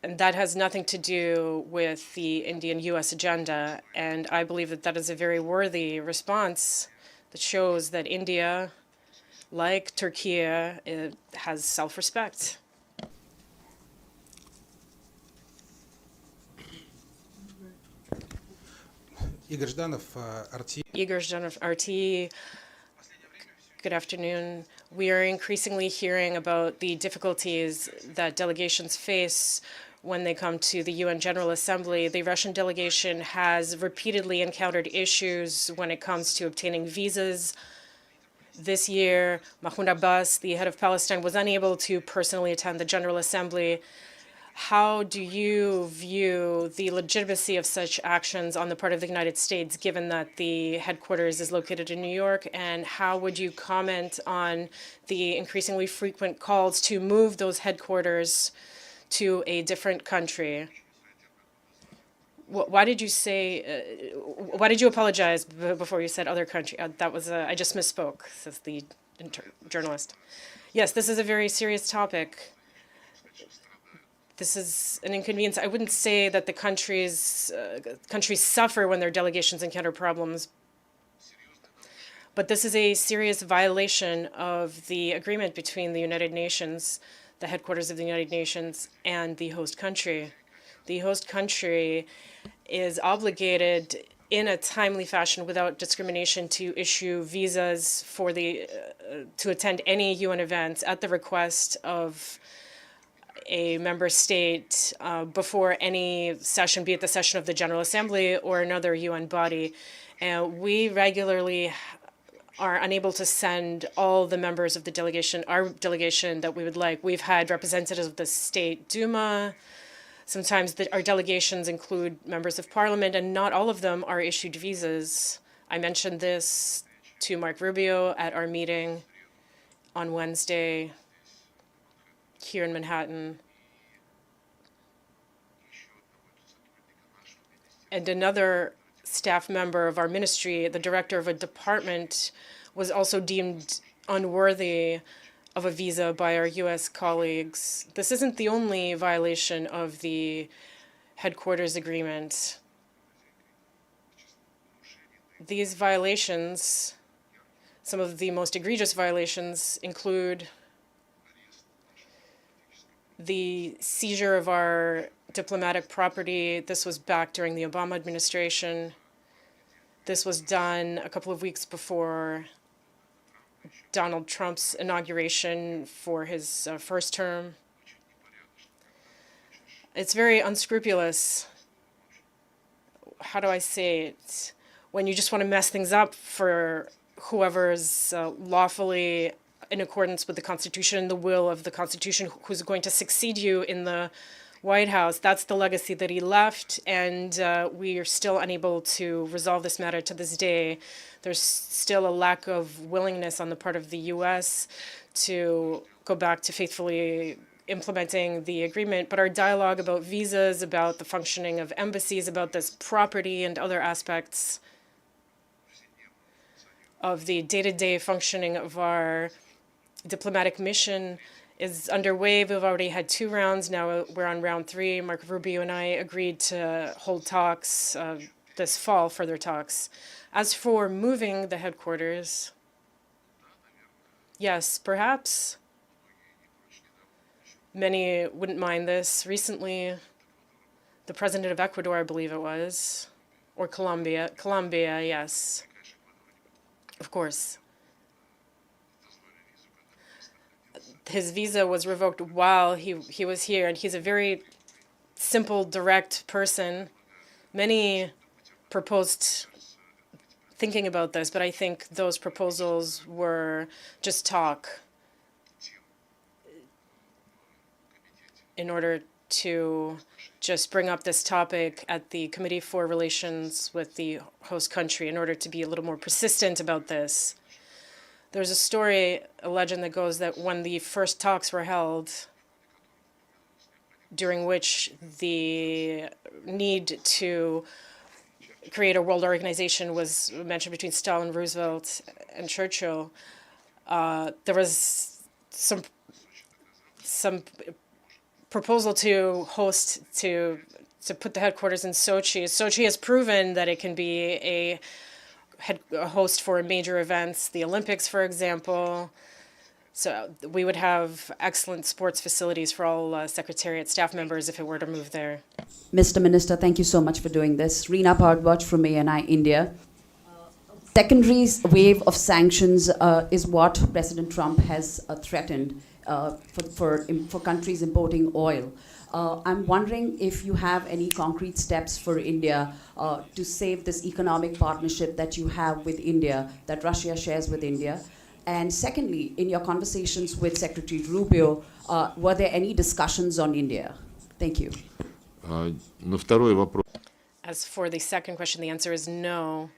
And that has nothing to do with the Indian-U.S. agenda. And I believe that that is a very worthy response that shows that India, like Turkey, has self-respect. Igor Zhdanov, RT. Igor Zhdanov, RT. Good afternoon. We are increasingly hearing about the difficulties that delegations face when they come to the UN General Assembly. The Russian delegation has repeatedly encountered issues when it comes to obtaining visas. This year, Mahmoud Abbas, the head of Palestine, was unable to personally attend the General Assembly. How do you view the legitimacy of such actions on the part of the United States, given that the headquarters is located in New York? And how would you comment on the increasingly frequent calls to move those headquarters to a different country? Why did you say, why did you apologize before you said other country? That was, I just misspoke, says the journalist. Yes, this is a very serious topic. This is an inconvenience. I wouldn't say that the countries suffer when their delegations encounter problems, but this is a serious violation of the agreement between the United Nations, the headquarters of the United Nations, and the host country. The host country is obligated in a timely fashion without discrimination to issue visas for to attend any UN events at the request of a member state before any session, be it the session of the General Assembly or another UN body. And we regularly are unable to send all the members of the delegation, our delegation, that we would like. We've had representatives of the State Duma. Sometimes our delegations include members of parliament, and not all of them are issued visas. I mentioned this to Mark Rubio at our meeting on Wednesday here in Manhattan. And another staff member of our ministry, the director of a department, was also deemed unworthy of a visa by our U.S. colleagues. This isn't the only violation of the headquarters agreement. These violations, some of the most egregious violations, include the seizure of our diplomatic property. This was back during the Obama administration. This was done a couple of weeks before Donald Trump's inauguration for his first term. It's very unscrupulous. How do I say it? When you just want to mess things up for whoever's lawfully in accordance with the Constitution, the will of the Constitution, who's going to succeed you in the White House. That's the legacy that he left, and we are still unable to resolve this matter to this day. There's still a lack of willingness on the part of the U.S. to go back to faithfully implementing the agreement, but our dialogue about visas, about the functioning of embassies, about this property and other aspects of the day-to-day functioning of our diplomatic mission is underway. We've already had 2 rounds. Now we're on round 3. Marco Rubio and I agreed to hold talks this fall, further talks. As for moving the headquarters, yes, perhaps many wouldn't mind this. Recently, the president of Ecuador, I believe it was, or Colombia, yes, of course. His visa was revoked while he was here, and he's a very simple, direct person. Many proposed thinking about this, but I think those proposals were just talk in order to just bring up this topic at the Committee for Relations with the host country in order to be a little more persistent about this. There's a story, a legend that goes that when the first talks were held, during which the need to create a world organization was mentioned between Stalin, Roosevelt, and Churchill, there was some proposal to host, to put the headquarters in Sochi. Sochi has proven that it can be a host for major events, the Olympics, for example. So we would have excellent sports facilities for all Secretariat staff members if it were to move there. Mr. Minister, thank you so much for doing this. Reena Bhardwaj from ANI India. Secondary wave of sanctions is what President Trump has threatened for countries importing oil. I'm wondering if you have any concrete steps for India to save this economic partnership that you have with India, that Russia shares with India. And secondly, in your conversations with Secretary Rubio, were there any discussions on India? Thank you. As for the second question, the answer is no.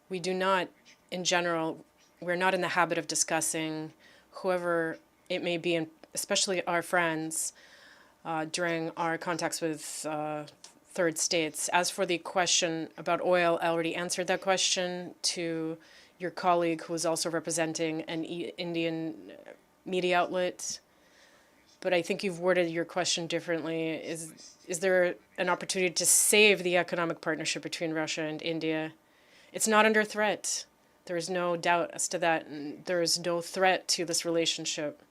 We do not, in general, we're not in the habit of discussing whoever it may be, and especially our friends, during our contacts with third states. As for the question about oil, I already answered that question to your colleague who is also representing an Indian media outlet. But I think you've worded your question differently. Is there an opportunity to save the economic partnership between Russia and India? It's not under threat. There is no doubt as to that. And there is no threat to this relationship.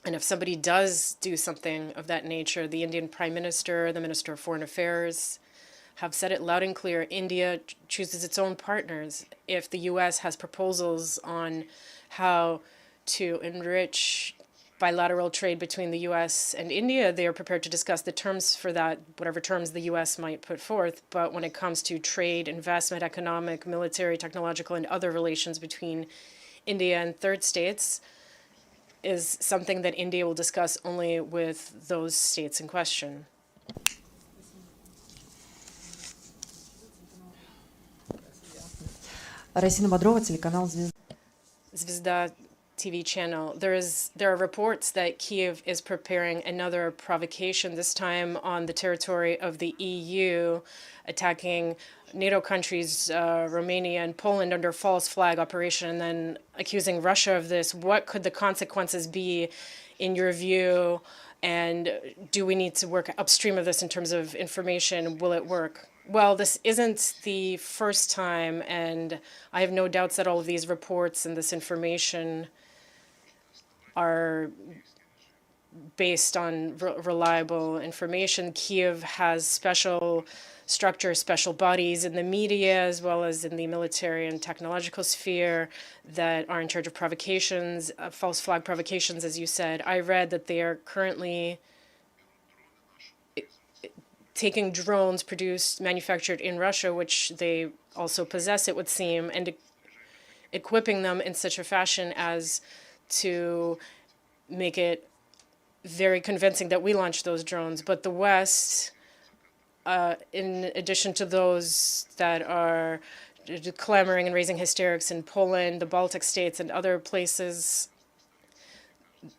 And if somebody does do something of that nature, the Indian Prime Minister, the Minister of Foreign Affairs have said it loud and clear. India chooses its own partners. If the U.S. has proposals on how to enrich bilateral trade between the U.S. and India, they are prepared to discuss the terms for that, whatever terms the U.S. might put forth. But when it comes to trade, investment, economic, military, technological, and other relations between India and third states is something that India will discuss only with those states in question. Звезда TV channel. There are reports that Kyiv is preparing another provocation, this time on the territory of the EU, attacking NATO countries, Romania and Poland, under false flag operation, and then accusing Russia of this. What could the consequences be, in your view? And do we need to work upstream of this in terms of information? Will it work? Well, this isn't the first time, and I have no doubts that all of these reports and this information are based on reliable information. Kyiv has special structures, special bodies in the media as well as in the military and technological sphere that are in charge of provocations, false flag provocations, as you said. I read that they are currently taking drones manufactured in Russia, which they also possess, it would seem, and equipping them in such a fashion as to make it very convincing that we launched those drones. But the West, in addition to those that are clamoring and raising hysterics in Poland, the Baltic states, and other places,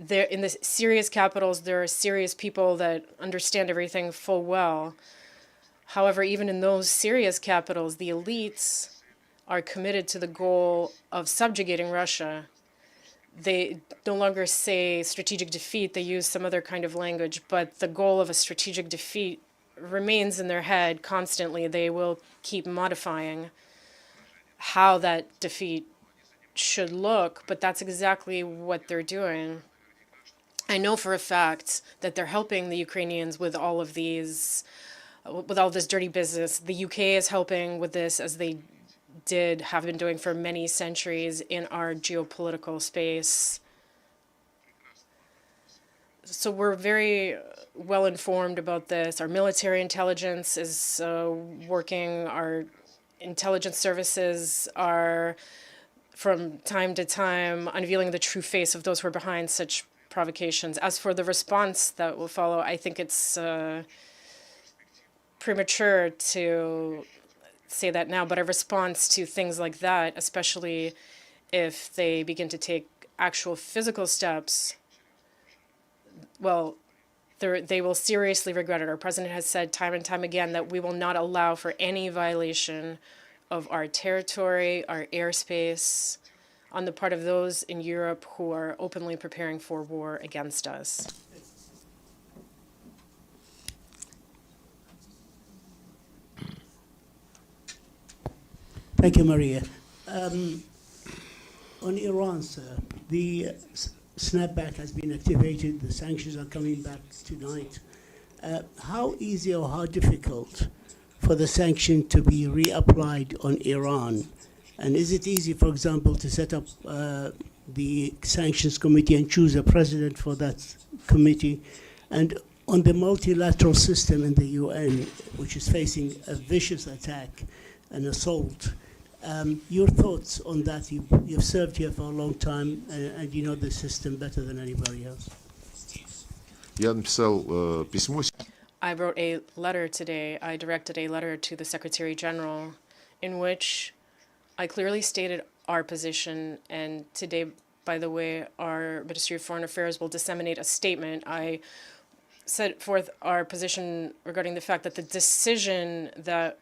there in the serious capitals, there are serious people that understand everything full well. However, even in those serious capitals, the elites are committed to the goal of subjugating Russia. They no longer say strategic defeat, they use some other kind of language, but the goal of a strategic defeat remains in their head constantly. They will keep modifying how that defeat should look, but that's exactly what they're doing. I know for a fact that they're helping the Ukrainians with all of these, with all this dirty business. The UK is helping with this, as they have been doing for many centuries in our geopolitical space. So we're very well informed about this. Our military intelligence is working. Our intelligence services are, from time to time, unveiling the true face of those who are behind such provocations. As for the response that will follow, I think it's premature to say that now, but a response to things like that, especially if they begin to take actual physical steps, well, they will seriously regret it. Our president has said time and time again that we will not allow for any violation of our territory, our airspace, on the part of those in Europe who are openly preparing for war against us. Thank you, Maria. On Iran, sir, the snapback has been activated. The sanctions are coming back tonight. How easy or how difficult for the sanction to be reapplied on Iran? And is it easy, for example, to set up the sanctions committee and choose a president for that committee? And on the multilateral system in the UN, which is facing a vicious attack and assault. Your thoughts on that? You've served here for a long time, and you know the system better than anybody else. Я написал письмо. I wrote a letter today. I directed a letter to the Secretary General in which I clearly stated our position. And today, by the way, our Ministry of Foreign Affairs will disseminate a statement. I set forth our position regarding the fact that the decision that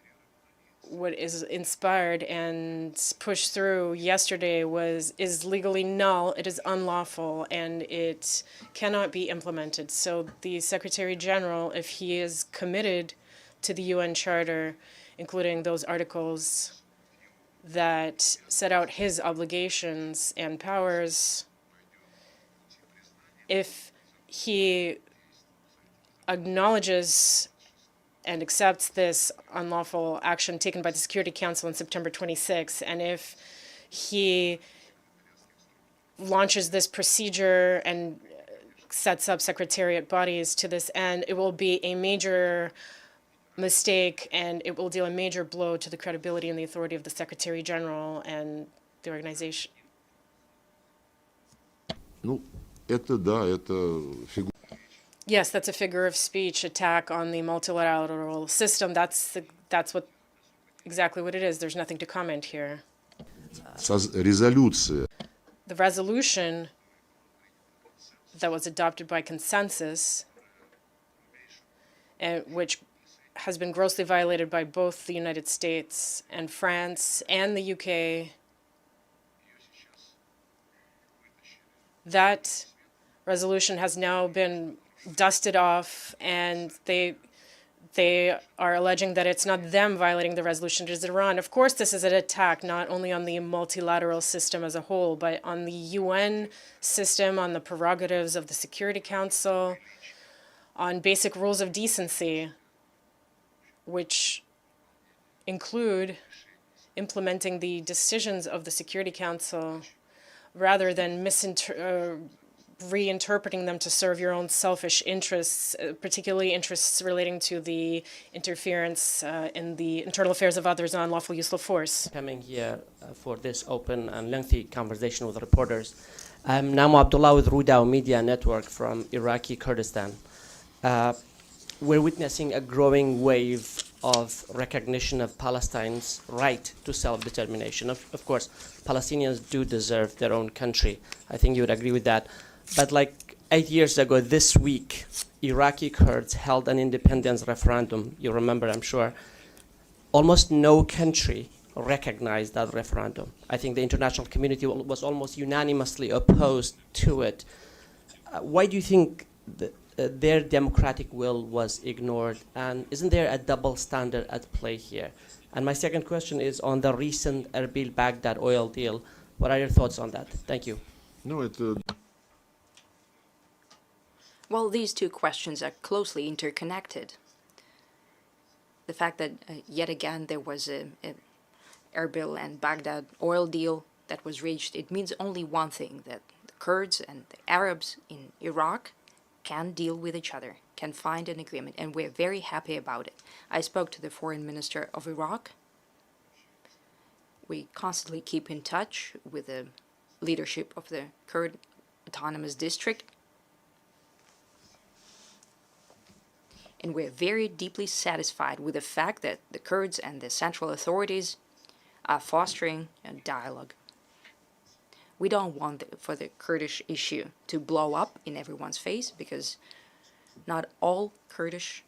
what is inspired and pushed through yesterday is legally null, it is unlawful, and it cannot be implemented. So the Secretary General, if he is committed to the UN Charter, including those articles that set out his obligations and powers, if he acknowledges and accepts this unlawful action taken by the Security Council on September 26, and if he launches this procedure and sets up secretariat bodies to this end, it will be a major mistake, and it will deal a major blow to the credibility and the authority of the Secretary General and the organization. Ну, это да, это фигура. Yes, that's a figure of speech attack on the multilateral system. That's exactly what it is. There's nothing to comment here. Резолюция. The resolution that was adopted by consensus, and which has been grossly violated by both the United States and France and the UK, that resolution has now been dusted off, and they are alleging that it's not them violating the resolution, it is Iran. Of course, this is an attack not only on the multilateral system as a whole, but on the UN system, on the prerogatives of the Security Council, on basic rules of decency, which include implementing the decisions of the Security Council rather than reinterpreting them to serve your own selfish interests, particularly interests relating to the interference in the internal affairs of others and unlawful use of force. Coming here for this open and lengthy conversation with reporters. I'm Namo Abdullah with Rudao Media Network from Iraqi Kurdistan. We're witnessing a growing wave of recognition of Palestine's right to self-determination. Of course, Palestinians do deserve their own country. I think you would agree with that. But like 8 years ago this week, Iraqi Kurds held an independence referendum. You remember, I'm sure. Almost no country recognized that referendum. I think the international community was almost unanimously opposed to it. Why do you think their democratic will was ignored? And isn't there a double standard at play here? And my second question is on the recent Erbil-Baghdad oil deal. What are your thoughts on that? Thank you. Ну, это... Well, these two questions are closely interconnected. The fact that yet again there was a Erbil and Baghdad oil deal that was reached, it means only one thing, that the Kurds and the Arabs in Iraq can deal with each other, can find an agreement, and we're very happy about it. I spoke to the foreign minister of Iraq. We constantly keep in touch with the leadership of the Kurd Autonomous District. And we're very deeply satisfied with the fact that the Kurds and the central authorities are fostering a dialogue. We don't want for the Kurdish issue to blow up in everyone's face, because not all Kurdish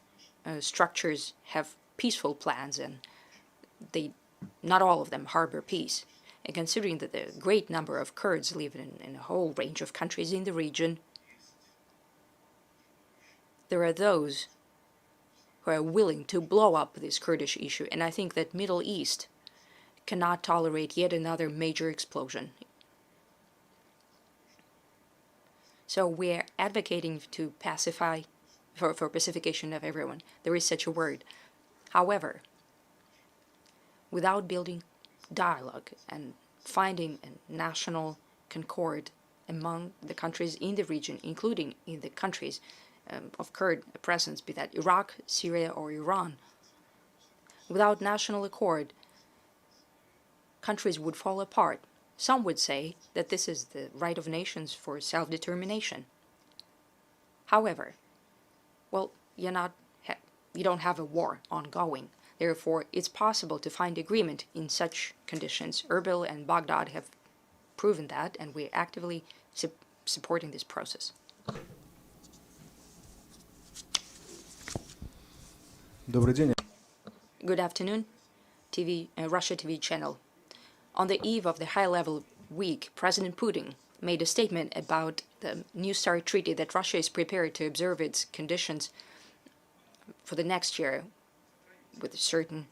structures have peaceful plans, and not all of them harbor peace. And considering that the great number of Kurds live in a whole range of countries in the region, there are those who are willing to blow up this Kurdish issue. And I think that Middle East cannot tolerate yet another major explosion. So we're advocating to pacify, for pacification of everyone. There is such a word. However, without building dialogue and finding a national concord among the countries in the region, including in the countries of Kurd presence, be that Iraq, Syria, or Iran. Without national accord, countries would fall apart. Some would say that this is the right of nations for self-determination. However, well, you don't have a war ongoing. Therefore, it's possible to find agreement in such conditions. Erbil and Baghdad have proven that, and we're actively supporting this process. Good afternoon, Russia TV channel. On the eve of the high-level week, President Putin made a statement about the New START treaty that Russia is prepared to observe its conditions for the next year with certain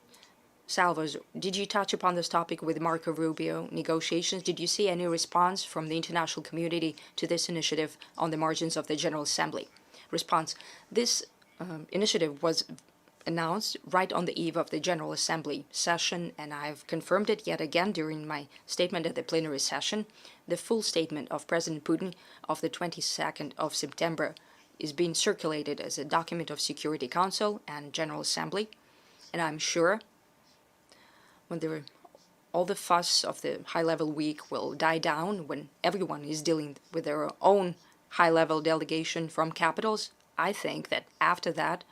salvos. Did you touch upon this topic with Marco Rubio negotiations? Did you see any response from the international community to this initiative on the margins of the General Assembly? Response: this initiative was announced right on the eve of the General Assembly session, and I've confirmed it yet again during my statement at the plenary session. The full statement of President Putin of the 22nd of September is being circulated as a document of Security Council and General Assembly, and I'm sure when all the fuss of the high-level week will die down, when everyone is dealing with their own high-level delegation from capitals, I think that after that,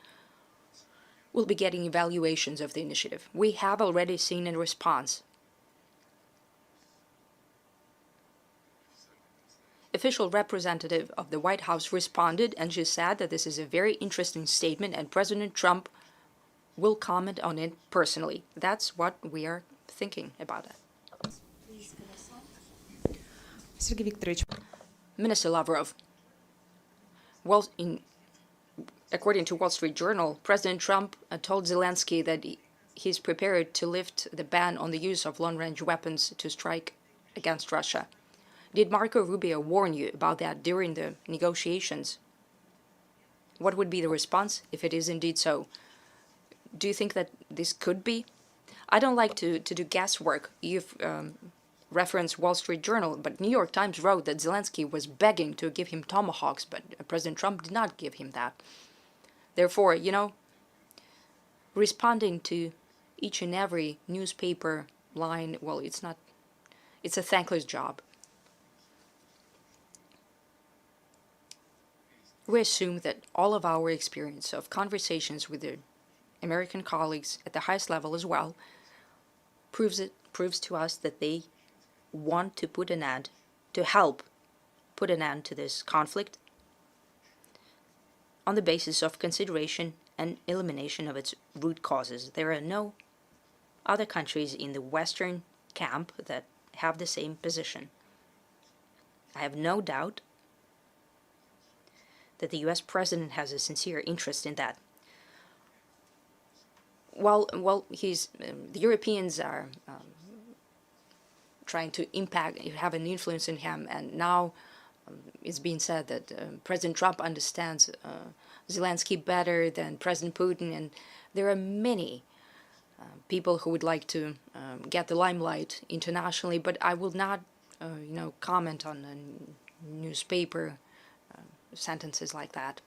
we'll be getting evaluations of the initiative. We have already seen a response. Official representative of the White House responded, and she said that this is a very interesting statement, and President Trump will comment on it personally. That's what we are thinking about it. Minister Lavrov, well, according to Wall Street Journal, President Trump told Zelensky that he's prepared to lift the ban on the use of long-range weapons to strike against Russia. Did Marco Rubio warn you about that during the negotiations? What would be the response if it is indeed so? Do you think that this could be? I don't like to do guesswork. You've referenced Wall Street Journal, but New York Times wrote that Zelensky was begging to give him tomahawks, but President Trump did not give him that. Therefore, responding to each and every newspaper line, well, it's a thankless job. We assume that all of our experience of conversations with the American colleagues at the highest level as well proves to us that they want to put an end, to help put an end to this conflict on the basis of consideration and elimination of its root causes. There are no other countries in the Western camp that have the same position. I have no doubt that the U.S. president has a sincere interest in that. Well, the Europeans are trying to have an influence in him, and now it's being said that President Trump understands Zelensky better than President Putin, and there are many people who would like to get the limelight internationally, but I will not, comment on a newspaper sentences like that.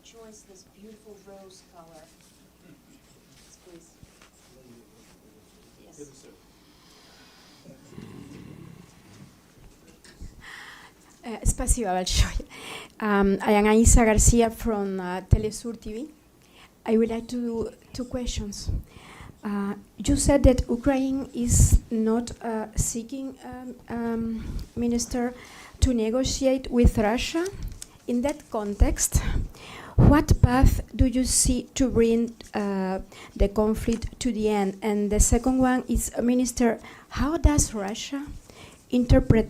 Choice this beautiful rose color. Please. Yes. Спасибо большое. I am Aisa Garcia from Telesur TV. I would like to do two questions. You said that Ukraine is not seeking, Minister, to negotiate with Russia. In that context, what path do you see to bring the conflict to the end? And the second one is, Minister, how does Russia interpret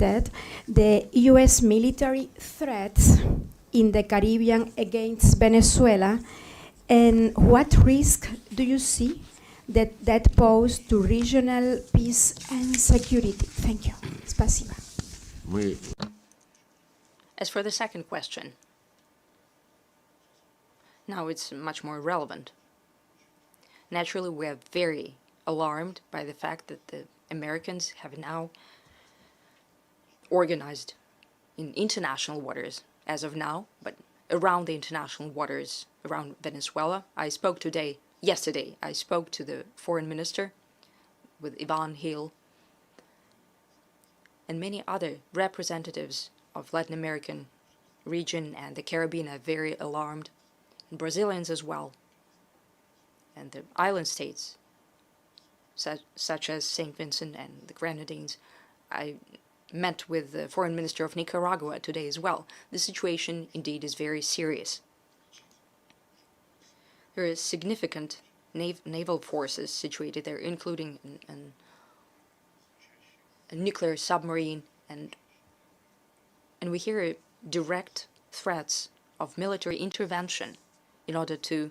the U.S. military threats in the Caribbean against Venezuela, and what risk do you see that pose to regional peace and security? Thank you. Спасибо. As for the second question, now it's much more relevant. Naturally, we are very alarmed by the fact that the Americans have now organized in international waters as of now, but around the international waters around Venezuela. Yesterday, I spoke to the foreign minister with Ivan Hill and many other representatives of Latin American region and the Caribbean are very alarmed, and Brazilians as well, and the island states such as St. Vincent and the Grenadines. I met with the foreign minister of Nicaragua today as well. The situation indeed is very serious. There are significant naval forces situated there, including a nuclear submarine, and we hear direct threats of military intervention in order to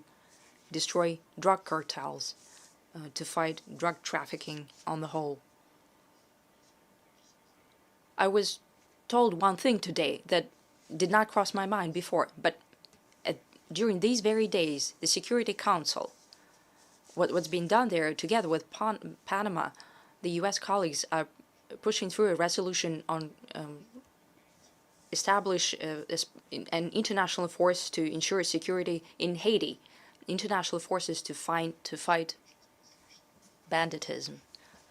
destroy drug cartels, to fight drug trafficking on the whole. I was told one thing today that did not cross my mind before, but during these very days, the Security Council, what's being done there together with Panama, the U.S. colleagues are pushing through a resolution on establish an international force to ensure security in Haiti, international forces to fight banditism.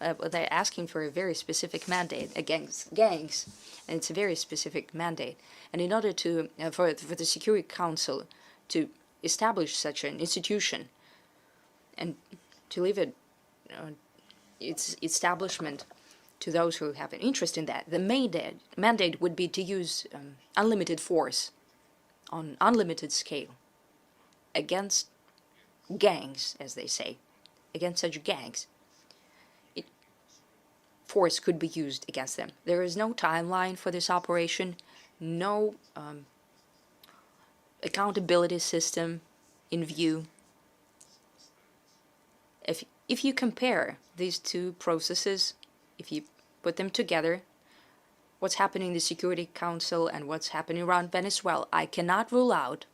They're asking for a very specific mandate against gangs, and it's a very specific mandate. And in order to for the Security Council to establish such an institution and to leave it its establishment to those who have an interest in that, the mandate would be to use unlimited force on unlimited scale against gangs, as they say, against such gangs. Force could be used against them. There is no timeline for this operation, no accountability system in view. If you compare these two processes, if you put them together, what's happening in the Security Council and what's happening around Venezuela, I cannot rule out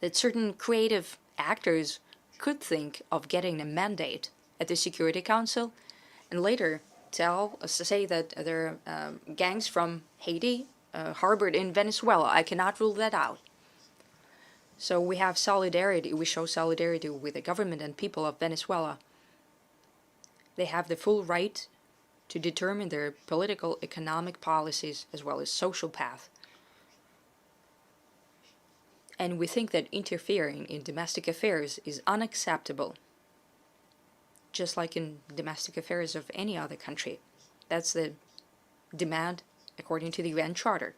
that certain creative actors could think of getting a mandate at the Security Council and later say that there are gangs from Haiti harbored in Venezuela. I cannot rule that out. So we have solidarity. We show solidarity with the government and people of Venezuela. They have the full right to determine their political, economic policies as well as social path. And we think that interfering in domestic affairs is unacceptable, just like in domestic affairs of any other country. That's the demand according to the UN Charter.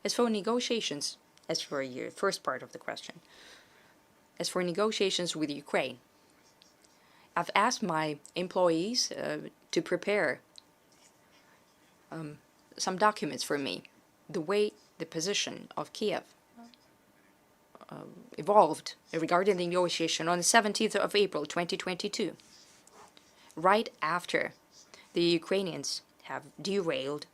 As for negotiations, as for your first part of the question, as for negotiations with Ukraine, I've asked my employees to prepare some documents for me, the way the position of Kiev evolved regarding the negotiation on the 17th of April 2022, right after the Ukrainians have derailed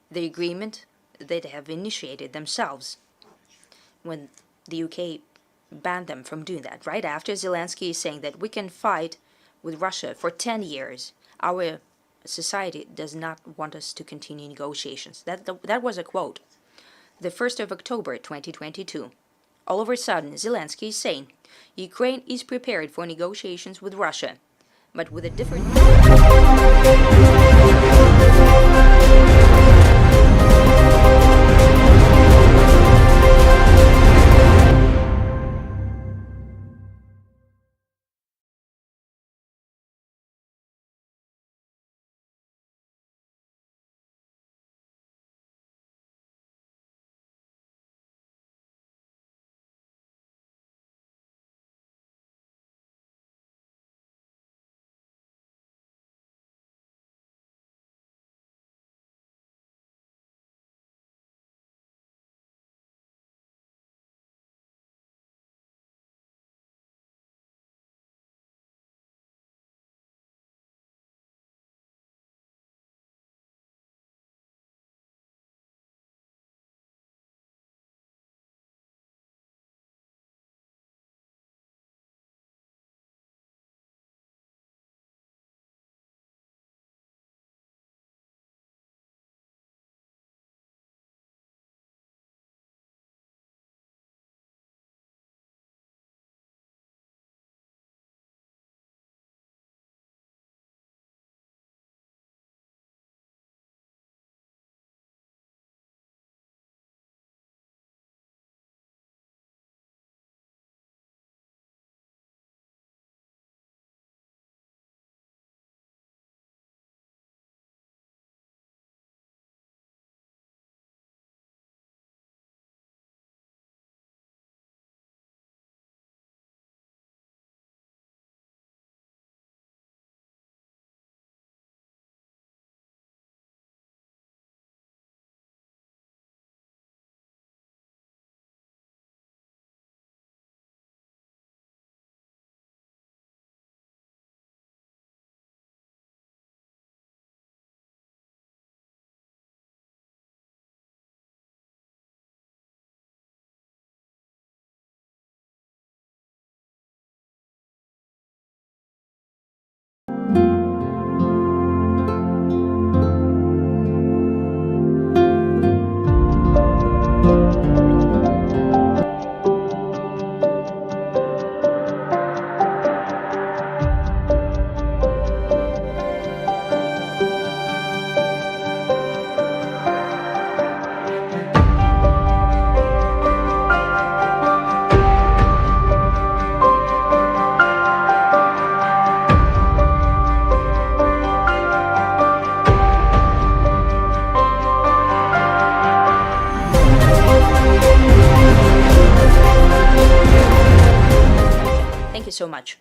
the agreement they have initiated themselves when the UK banned them from doing that. Right after Zelensky is saying that we can fight with Russia for 10 years, our society does not want us to continue negotiations. That was a quote. The 1st of October 2022. All of a sudden, Zelensky is saying Ukraine is prepared for negotiations with Russia, but with a different so much.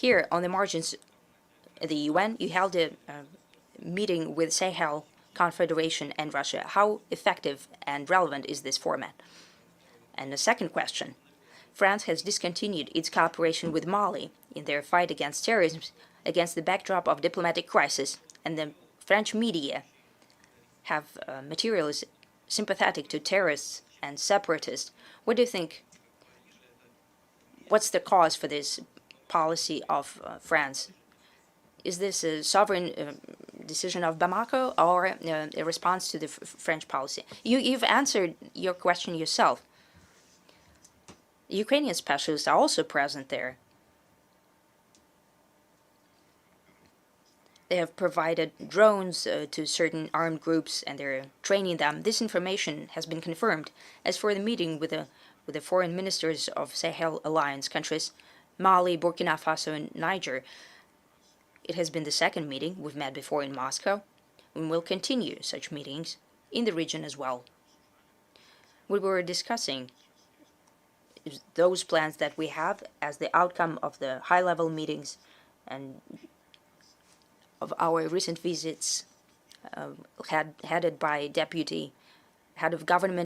Here, on the margins of the UN, you held a meeting with Sahel Confederation and Russia. How effective and relevant is this format? And the second question, France has discontinued its cooperation with Mali in their fight against terrorism against the backdrop of diplomatic crisis, and the French media have materials sympathetic to terrorists and separatists. What do you think? What's the cause for this policy of France? Is this a sovereign decision of Bamako or a response to the French policy? You've answered your question yourself. Ukrainian specialists are also present there. They have provided drones to certain armed groups and they're training them. This information has been confirmed. As for the meeting with the foreign ministers of Sahel Alliance countries, Mali, Burkina Faso, and Niger, it has been the second meeting. We've met before in Moscow, and we'll continue such meetings in the region as well. We were discussing those plans that we have as the outcome of the high-level meetings and of our recent visits headed by Deputy Head of Government